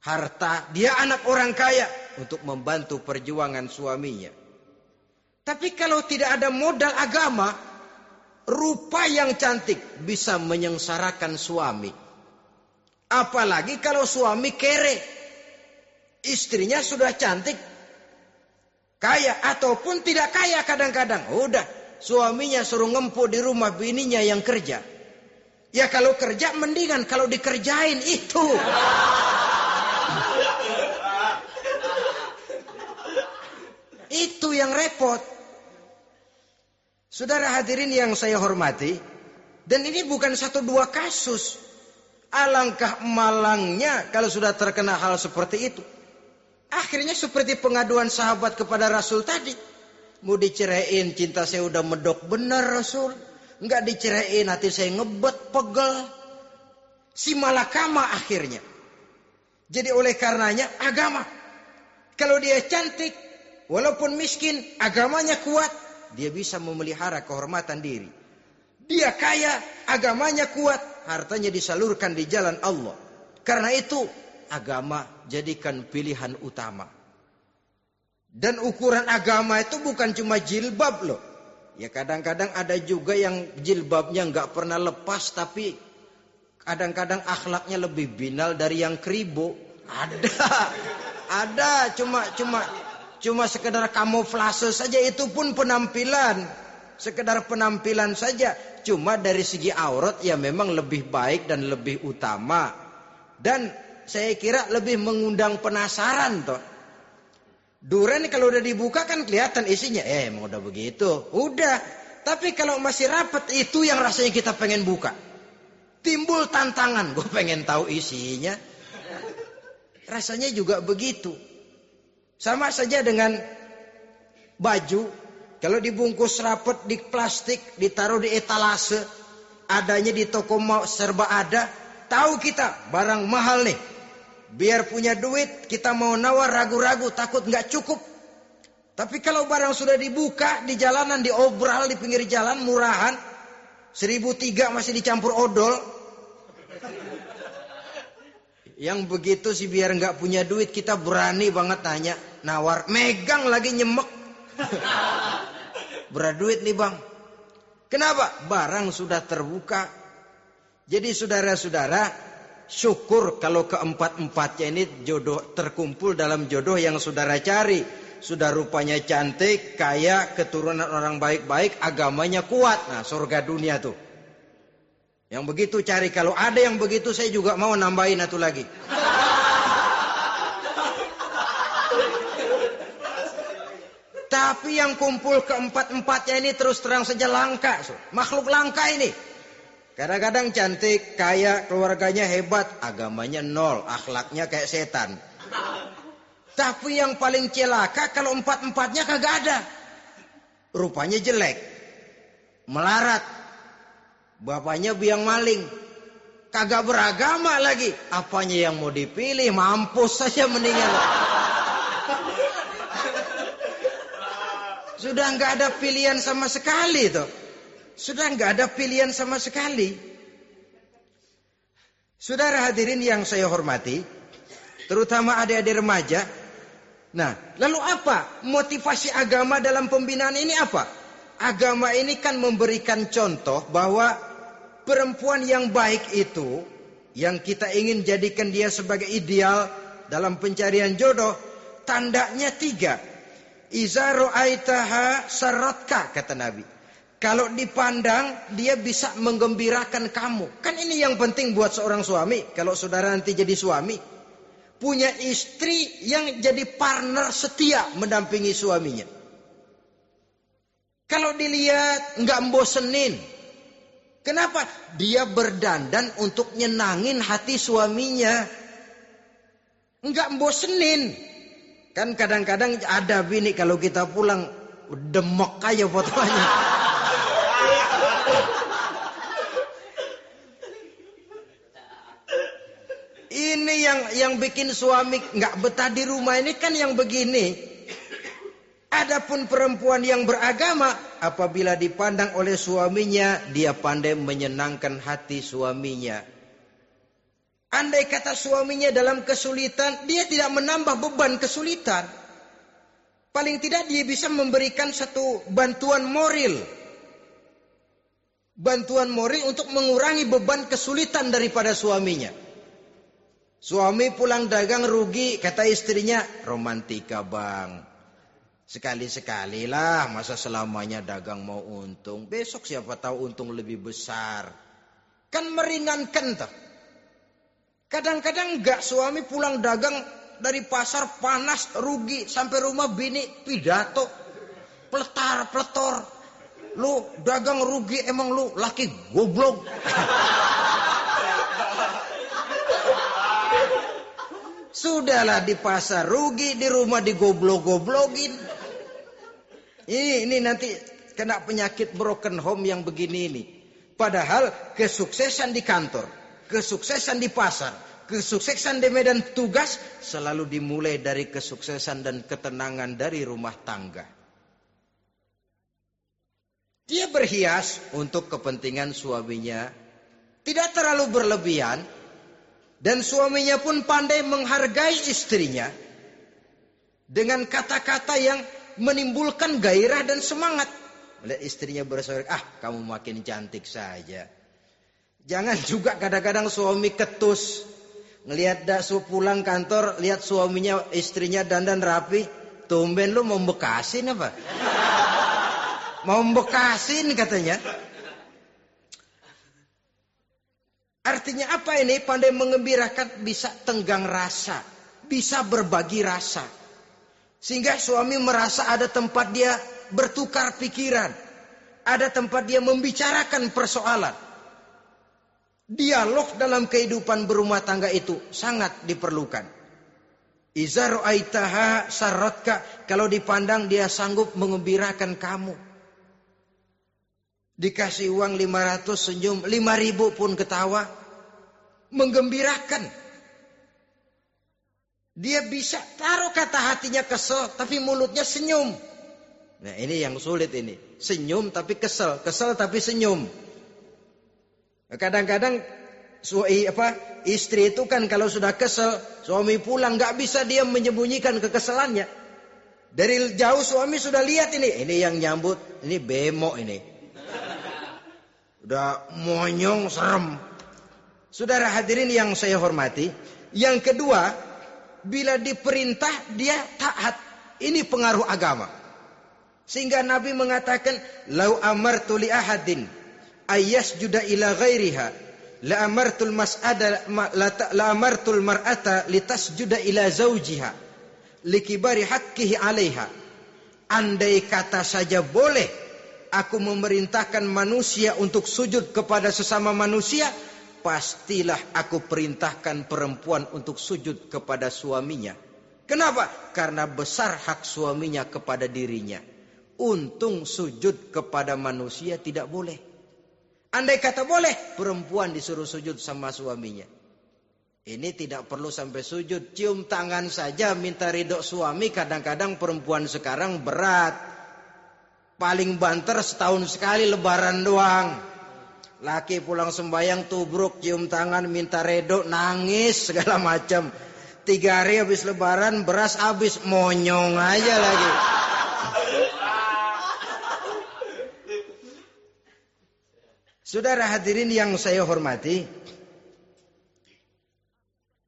Harta, dia anak orang kaya untuk membantu perjuangan suaminya. Tapi kalau tidak ada modal agama, rupa yang cantik bisa menyengsarakan suami. Apalagi kalau suami kere. Istrinya sudah cantik, kaya ataupun tidak kaya kadang-kadang. Udah, suaminya suruh ngempu di rumah, bininya yang kerja. Ya kalau kerja mendingan kalau dikerjain itu. Itu yang repot. Saudara hadirin yang saya hormati, dan ini bukan 1-2 kasus. Alangkah malangnya kalau sudah terkena hal seperti itu. Akhirnya seperti pengaduan sahabat kepada Rasul tadi. Mau diceraiin, cinta saya udah medok benar Rasul. Enggak diceraiin, hati saya ngebet, pegel. Si malakama akhirnya. Jadi oleh karenanya agama. Kalau dia cantik, walaupun miskin, agamanya kuat, dia bisa memelihara kehormatan diri. Dia kaya, agamanya kuat, hartanya disalurkan di jalan Allah. Karena itu agama jadikan pilihan utama. Dan ukuran agama itu bukan cuma jilbab loh. Ya kadang-kadang ada juga yang jilbabnya nggak pernah lepas, tapi kadang-kadang akhlaknya lebih binal dari yang kribo. Ada cuma sekedar kamuflase saja, itu pun penampilan. Sekedar penampilan saja. Cuma dari segi aurat ya memang lebih baik dan lebih utama. Dan saya kira lebih mengundang penasaran toh. Duren kalau udah dibuka kan kelihatan isinya. Emang udah begitu. Udah. Tapi kalau masih rapat, itu yang rasanya kita pengen buka. Timbul tantangan. Gue pengen tahu isinya. Rasanya juga begitu. Sama saja dengan baju. Kalau dibungkus rapat di plastik, ditaruh di etalase, adanya di toko serba ada. Tahu kita barang mahal nih. Biar punya duit, kita mau nawar ragu-ragu, takut nggak cukup. Tapi kalau barang sudah dibuka di jalanan, diobral di pinggir jalan, murahan, 1.003 masih dicampur odol. Yang begitu sih biar nggak punya duit, kita berani banget nanya, nawar, megang lagi nyemek. Berat duit nih bang. Kenapa? Barang sudah terbuka. Jadi saudara-saudara, syukur kalau keempat-empatnya ini jodoh terkumpul dalam jodoh yang saudara cari. Sudah rupanya cantik, kaya, keturunan orang baik-baik, agamanya kuat. Nah, surga dunia tuh. Yang begitu cari. Kalau ada yang begitu, saya juga mau nambahin satu lagi. Tapi yang kumpul keempat-empatnya ini terus terang saja langka. Makhluk langka ini. Kadang-kadang cantik, kaya, keluarganya hebat, agamanya nol, akhlaknya kayak setan. Tapi yang paling celaka kalau empat-empatnya kagak ada. Rupanya jelek, melarat, bapaknya biang maling, kagak beragama lagi. Apanya yang mau dipilih? Mampus saja mendingan. Sudah nggak ada pilihan sama sekali tuh. Sudah nggak ada pilihan sama sekali. Saudara hadirin yang saya hormati, terutama adik-adik remaja. Nah, lalu apa motivasi agama dalam pembinaan ini apa? Agama ini kan memberikan contoh bahwa perempuan yang baik itu, yang kita ingin jadikan dia sebagai ideal dalam pencarian jodoh, tandanya 3. Iza ra'aitaha saratka, kata Nabi. Kalau dipandang, dia bisa menggembirakan kamu. Kan ini yang penting buat seorang suami. Kalau saudara nanti jadi suami, punya istri yang jadi partner setia mendampingi suaminya. Kalau dilihat nggak bosenin. Kenapa? Dia berdandan untuk nyenangin hati suaminya. Nggak bosenin. Kan kadang-kadang ada bini kalau kita pulang demek aja fotonya. Ini yang bikin suami nggak betah di rumah ini kan yang begini. Adapun perempuan yang beragama, apabila dipandang oleh suaminya, dia pandai menyenangkan hati suaminya. Andai kata suaminya dalam kesulitan, dia tidak menambah beban kesulitan. Paling tidak dia bisa memberikan satu bantuan moral. Bantuan moral untuk mengurangi beban kesulitan daripada suaminya. Suami pulang dagang rugi, kata istrinya, romantika bang. Sekali-sekali lah, masa selamanya dagang mau untung. Besok siapa tahu untung lebih besar. Kan meringankan toh. Kadang-kadang enggak, suami pulang dagang dari pasar panas, rugi. Sampai rumah bini pidato. Peletar-peletor. Lu dagang rugi, emang lu laki goblok. Sudahlah di pasar rugi, di rumah digoblok-goblokin. Ini nanti kena penyakit broken home yang begini ini. Padahal kesuksesan di kantor, kesuksesan di pasar, kesuksesan di medan tugas selalu dimulai dari kesuksesan dan ketenangan dari rumah tangga. Dia berhias untuk kepentingan suaminya, tidak terlalu berlebihan, dan suaminya pun pandai menghargai istrinya dengan kata-kata yang menimbulkan gairah dan semangat. Melihat istrinya bersorak, kamu makin cantik saja. Jangan juga kadang-kadang suami ketus. Ngelihat pulang kantor, lihat suaminya, istrinya dandan rapi. Tumben lu mau bekasin apa? Mau bekasin katanya. Artinya apa ini? Pandai mengembirakan, bisa tenggang rasa. Bisa berbagi rasa. Sehingga suami merasa ada tempat dia bertukar pikiran. Ada tempat dia membicarakan persoalan. Dialog dalam kehidupan berumah tangga itu sangat diperlukan. Iza ra'aitaha sarratka, kalau dipandang dia sanggup mengembirakan kamu. Dikasih uang 500 senyum, 5.000 pun ketawa. Menggembirakan. Dia bisa taruh kata hatinya kesel, tapi mulutnya senyum. Nah ini yang sulit ini. Senyum tapi kesel, kesel tapi senyum. Kadang-kadang istri itu kan kalau sudah kesel, suami pulang nggak bisa dia menyembunyikan kekesalannya. Dari jauh suami sudah lihat ini yang nyambut, ini bemo ini. Udah monyong serem. Saudara hadirin yang saya hormati, yang kedua, bila diperintah dia taat. Ini pengaruh agama. Sehingga Nabi mengatakan, "Lau amartu li ahadin ayyasjuda ila ghairiha, la amartul mar'ata litasjuda ila zawjiha likibari haqqihi 'alaiha." Andai kata saja boleh aku memerintahkan manusia untuk sujud kepada sesama manusia, pastilah aku perintahkan perempuan untuk sujud kepada suaminya. Kenapa? Karena besar hak suaminya kepada dirinya. Untung sujud kepada manusia tidak boleh. Andai kata boleh, perempuan disuruh sujud sama suaminya. Ini tidak perlu sampai sujud, cium tangan saja minta ridho suami. Kadang-kadang perempuan sekarang berat. Paling banter setahun sekali lebaran doang. Laki pulang sembahyang tubruk, cium tangan, minta redo, nangis segala macam. 3 hari habis lebaran, beras habis, monyong aja lagi. Saudara hadirin yang saya hormati,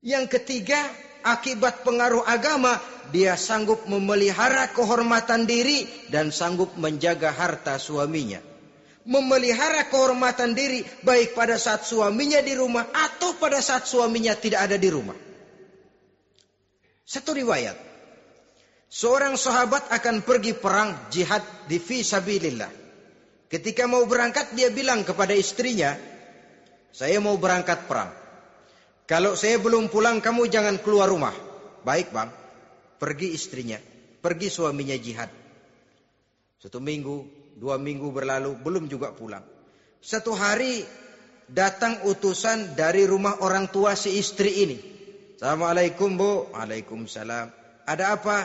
yang ketiga, akibat pengaruh agama, dia sanggup memelihara kehormatan diri dan sanggup menjaga harta suaminya. Memelihara kehormatan diri baik pada saat suaminya di rumah atau pada saat suaminya tidak ada di rumah. Satu riwayat, seorang sahabat akan pergi perang jihad di fi sabilillah. Ketika mau berangkat dia bilang kepada istrinya, saya mau berangkat perang. Kalau saya belum pulang kamu jangan keluar rumah. Baik bang. Pergi istrinya. Pergi suaminya jihad. 1 minggu, 2 minggu berlalu belum juga pulang. Satu hari datang utusan dari rumah orang tua si istri ini. Assalamualaikum bu. Waalaikumsalam. Ada apa?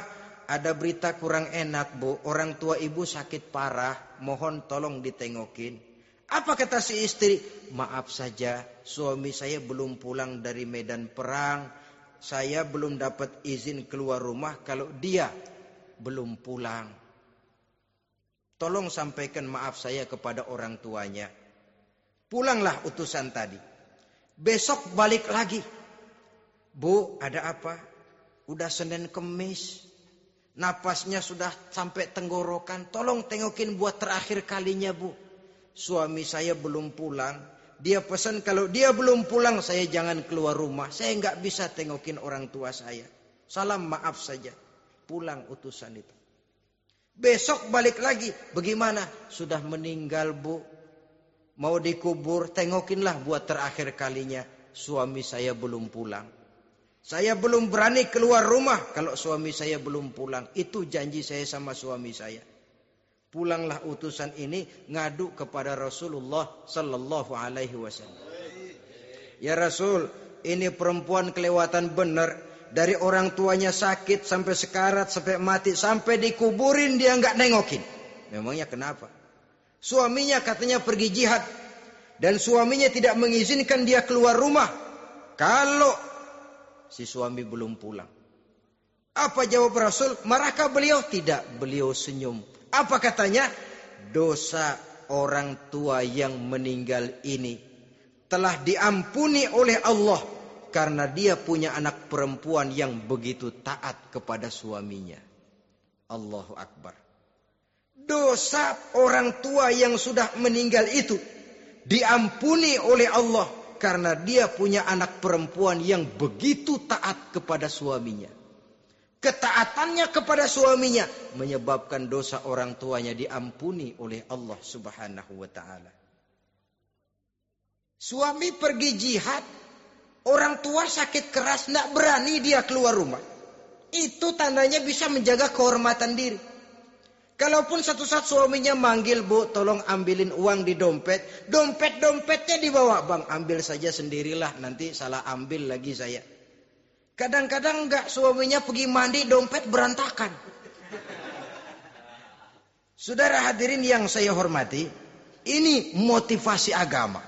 Ada berita kurang enak bu. Orang tua ibu sakit parah. Mohon tolong ditengokin. Apa kata si istri? Maaf saja, suami saya belum pulang dari medan perang. Saya belum dapat izin keluar rumah kalau dia belum pulang. Tolong sampaikan maaf saya kepada orang tuanya. Pulanglah utusan tadi. Besok balik lagi. Bu, ada apa? Udah Senin Kemis. Napasnya sudah sampai tenggorokan. Tolong tengokin buat terakhir kalinya bu. Suami saya belum pulang. Dia pesan kalau dia belum pulang saya jangan keluar rumah. Saya nggak bisa tengokin orang tua saya. Salam maaf saja. Pulang utusan itu. Besok balik lagi. Bagaimana? Sudah meninggal bu. Mau dikubur. Tengokinlah buat terakhir kalinya. Suami saya belum pulang. Saya belum berani keluar rumah kalau suami saya belum pulang. Itu janji saya sama suami saya. Pulanglah utusan ini ngadu kepada Rasulullah sallallahu alaihi wasallam. Ya Rasul, ini perempuan kelewatan benar. Dari orang tuanya sakit sampai sekarat, sampai mati, sampai dikuburin dia enggak nengokin. Memangnya kenapa? Suaminya katanya pergi jihad. Dan suaminya tidak mengizinkan dia keluar rumah. Kalau si suami belum pulang. Apa jawab Rasul? Marahkah beliau? Tidak, beliau senyum. Apa katanya? Dosa orang tua yang meninggal ini telah diampuni oleh Allah karena dia punya anak perempuan yang begitu taat kepada suaminya. Allahu Akbar. Dosa orang tua yang sudah meninggal itu diampuni oleh Allah karena dia punya anak perempuan yang begitu taat kepada suaminya. Ketaatannya kepada suaminya menyebabkan dosa orang tuanya diampuni oleh Allah Subhanahu wa taala. Suami pergi jihad, orang tua sakit keras, tidak berani dia keluar rumah. Itu tandanya bisa menjaga kehormatan diri. Kalaupun satu saat suaminya manggil, bu, tolong ambilin uang di dompet. Dompetnya dibawa, bang, ambil saja sendirilah, nanti salah ambil lagi saya. Kadang-kadang enggak, suaminya pergi mandi, dompet berantakan. Saudara hadirin yang saya hormati, ini motivasi agama.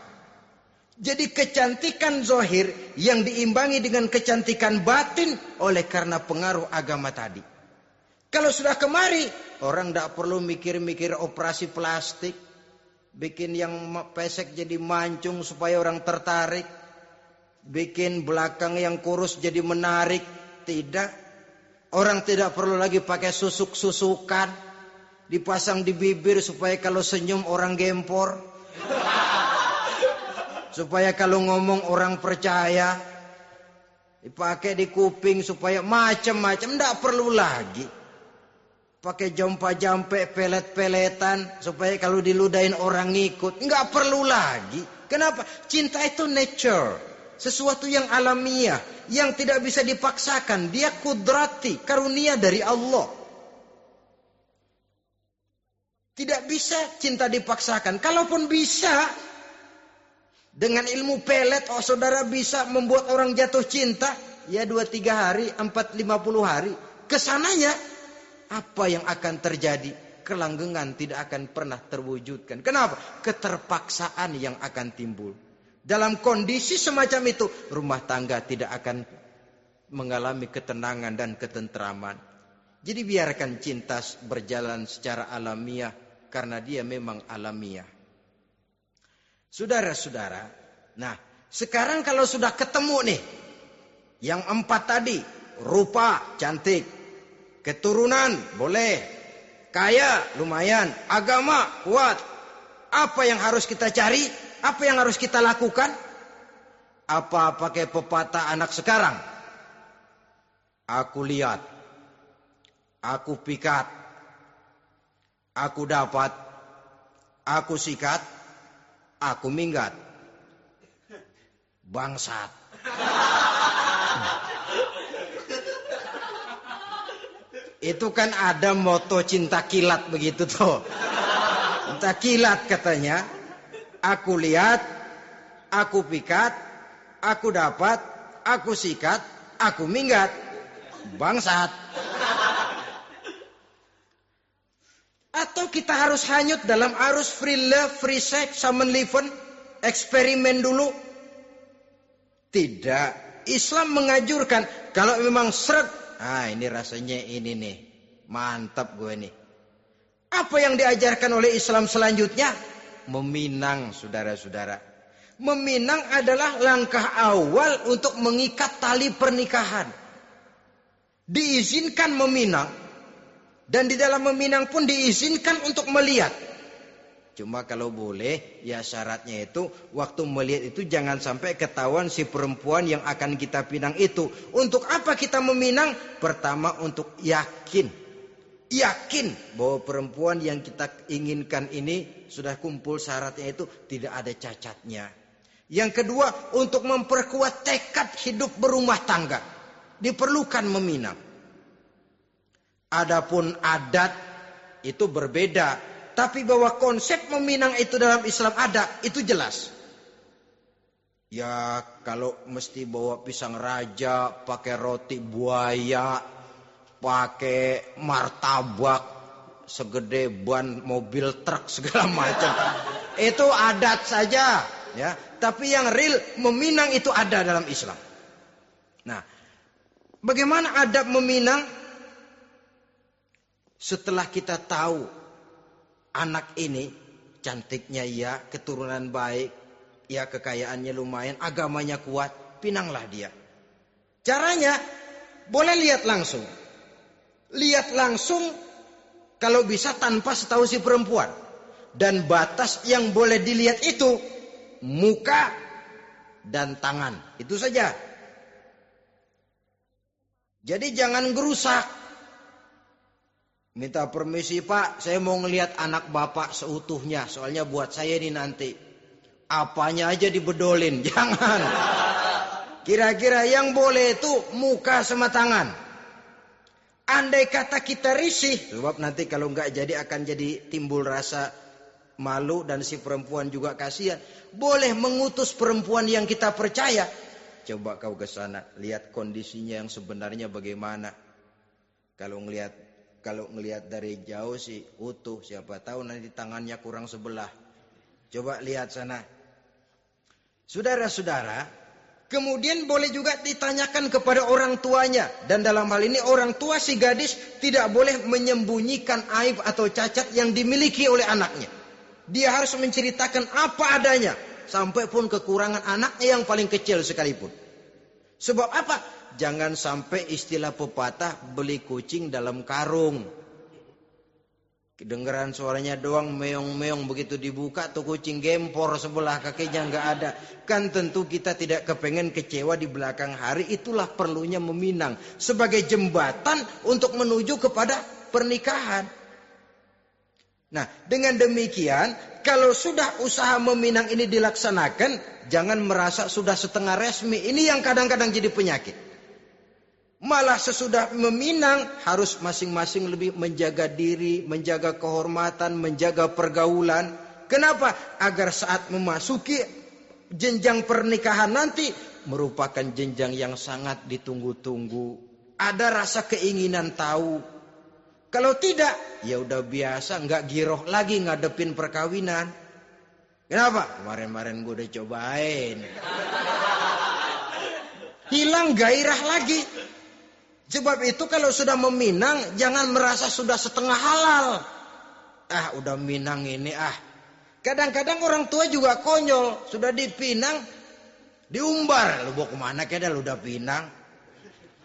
Jadi kecantikan zahir yang diimbangi dengan kecantikan batin oleh karena pengaruh agama tadi. Kalau sudah kemari, orang tidak perlu mikir-mikir operasi plastik, bikin yang pesek jadi mancung supaya orang tertarik, bikin belakang yang kurus jadi menarik. Tidak. Orang tidak perlu lagi pakai susuk-susukan, dipasang di bibir supaya kalau senyum orang gempor, supaya kalau ngomong orang percaya, dipakai di kuping supaya macam-macam. Tidak perlu lagi pakai jompa-jampe, pelet-peletan supaya kalau diludahin orang ngikut. Enggak perlu lagi. Kenapa? Cinta itu nature, sesuatu yang alamiah, yang tidak bisa dipaksakan. Dia kudrati, karunia dari Allah. Tidak bisa cinta dipaksakan. Kalaupun bisa, dengan ilmu pelet, oh saudara bisa membuat orang jatuh cinta. Ya 2-3 hari, 4-50 hari. Kesananya, apa yang akan terjadi? Kelanggengan tidak akan pernah terwujudkan. Kenapa? Keterpaksaan yang akan timbul. Dalam kondisi semacam itu, rumah tangga tidak akan mengalami ketenangan dan ketentraman. Jadi biarkan cinta berjalan secara alamiah, karena dia memang alamiah. Saudara-saudara, nah sekarang kalau sudah ketemu nih, yang 4 tadi, rupa cantik, keturunan boleh, kaya lumayan, agama kuat. Apa yang harus kita cari? Apa yang harus kita lakukan? Apa pakai pepatah anak sekarang? Aku lihat, aku pikat, aku dapat, aku sikat, aku minggat. Bangsat. Itu kan ada moto cinta kilat begitu tuh. Cinta kilat katanya. Aku lihat, aku pikat, aku dapat, aku sikat, aku minggat. Bangsat. Atau kita harus hanyut dalam arus free love, free sex, summon liven, eksperimen dulu? Tidak. Islam mengajurkan kalau memang seret, ini rasanya ini nih, mantap gue nih. Apa yang diajarkan oleh Islam selanjutnya? Meminang, saudara-saudara. Meminang adalah langkah awal untuk mengikat tali pernikahan. Diizinkan meminang. Dan di dalam meminang pun diizinkan untuk melihat. Cuma kalau boleh, ya syaratnya itu, waktu melihat itu jangan sampai ketahuan si perempuan yang akan kita pinang itu. Untuk apa kita meminang? Pertama untuk yakin. Yakin bahwa perempuan yang kita inginkan ini sudah kumpul syaratnya itu, tidak ada cacatnya. Yang kedua, untuk memperkuat tekad hidup berumah tangga. Diperlukan meminang. Adapun adat itu berbeda. Tapi bahwa konsep meminang itu dalam Islam ada, itu jelas. Ya kalau mesti bawa pisang raja, pakai roti buaya, pakai martabak segede ban mobil truk segala macam. Itu adat saja, ya. Tapi yang real meminang itu ada dalam Islam. Nah, bagaimana adab meminang? Setelah kita tahu anak ini cantiknya ya, keturunan baik, ya kekayaannya lumayan, agamanya kuat, pinanglah dia. Caranya boleh lihat langsung. Lihat langsung kalau bisa tanpa setahu si perempuan. Dan batas yang boleh dilihat itu muka dan tangan. Itu saja. Jadi jangan gerusak. Minta permisi Pak, saya mau ngelihat anak Bapak seutuhnya. Soalnya buat saya ini nanti. Apanya aja dibedolin, jangan. Kira-kira yang boleh itu muka sama tangan. Andai kata kita risih, sebab nanti kalau nggak jadi akan jadi timbul rasa malu dan si perempuan juga kasihan. Boleh mengutus perempuan yang kita percaya. Coba kau ke sana, lihat kondisinya yang sebenarnya bagaimana. Kalau ngelihat dari jauh sih utuh, siapa tahu nanti tangannya kurang sebelah. Coba lihat sana. Saudara-saudara, kemudian boleh juga ditanyakan kepada orang tuanya. Dan dalam hal ini orang tua si gadis tidak boleh menyembunyikan aib atau cacat yang dimiliki oleh anaknya. Dia harus menceritakan apa adanya. Sampai pun kekurangan anaknya yang paling kecil sekalipun. Sebab apa? Jangan sampai istilah pepatah beli kucing dalam karung. Kedengeran suaranya doang meong-meong, begitu dibuka tuh kucing gempor sebelah kakinya nggak ada. Kan tentu kita tidak kepengen kecewa di belakang hari. Itulah perlunya meminang sebagai jembatan untuk menuju kepada pernikahan. Nah, dengan demikian kalau sudah usaha meminang ini dilaksanakan, jangan merasa sudah setengah resmi. Ini yang kadang-kadang jadi penyakit. Malah sesudah meminang harus masing-masing lebih menjaga diri, menjaga kehormatan, menjaga pergaulan. Kenapa? Agar saat memasuki jenjang pernikahan nanti merupakan jenjang yang sangat ditunggu-tunggu. Ada rasa keinginan tahu. Kalau tidak, ya udah biasa, nggak giroh lagi ngadepin perkawinan. Kenapa? Kemarin-kemarin gue udah cobain. Hilang gairah lagi. Sebab itu kalau sudah meminang, jangan merasa sudah setengah halal. Udah minang ini Kadang-kadang orang tua juga konyol. Sudah dipinang, diumbar. Lu bawa kemana kayaknya lu udah pinang.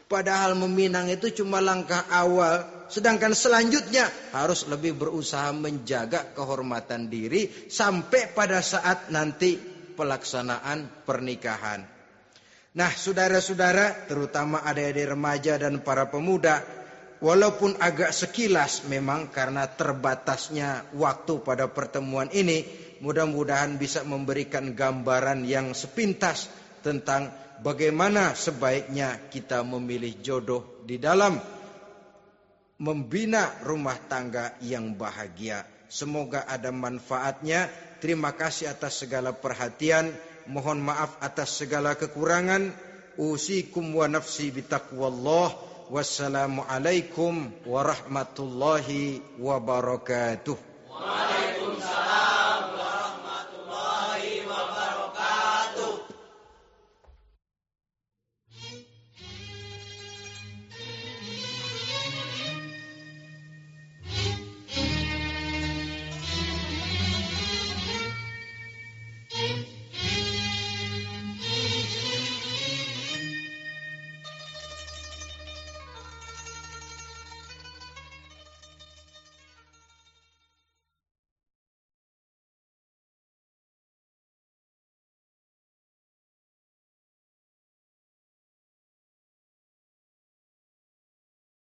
Padahal meminang itu cuma langkah awal. Sedangkan selanjutnya harus lebih berusaha menjaga kehormatan diri. Sampai pada saat nanti pelaksanaan pernikahan. Nah, saudara-saudara, terutama adik-adik remaja dan para pemuda, walaupun agak sekilas memang karena terbatasnya waktu pada pertemuan ini, mudah-mudahan bisa memberikan gambaran yang sepintas tentang bagaimana sebaiknya kita memilih jodoh di dalam membina rumah tangga yang bahagia. Semoga ada manfaatnya. Terima kasih atas segala perhatian. Mohon maaf atas segala kekurangan. Usikum wa nafsi bitaqwallah. Wassalamualaikum warahmatullahi wabarakatuh.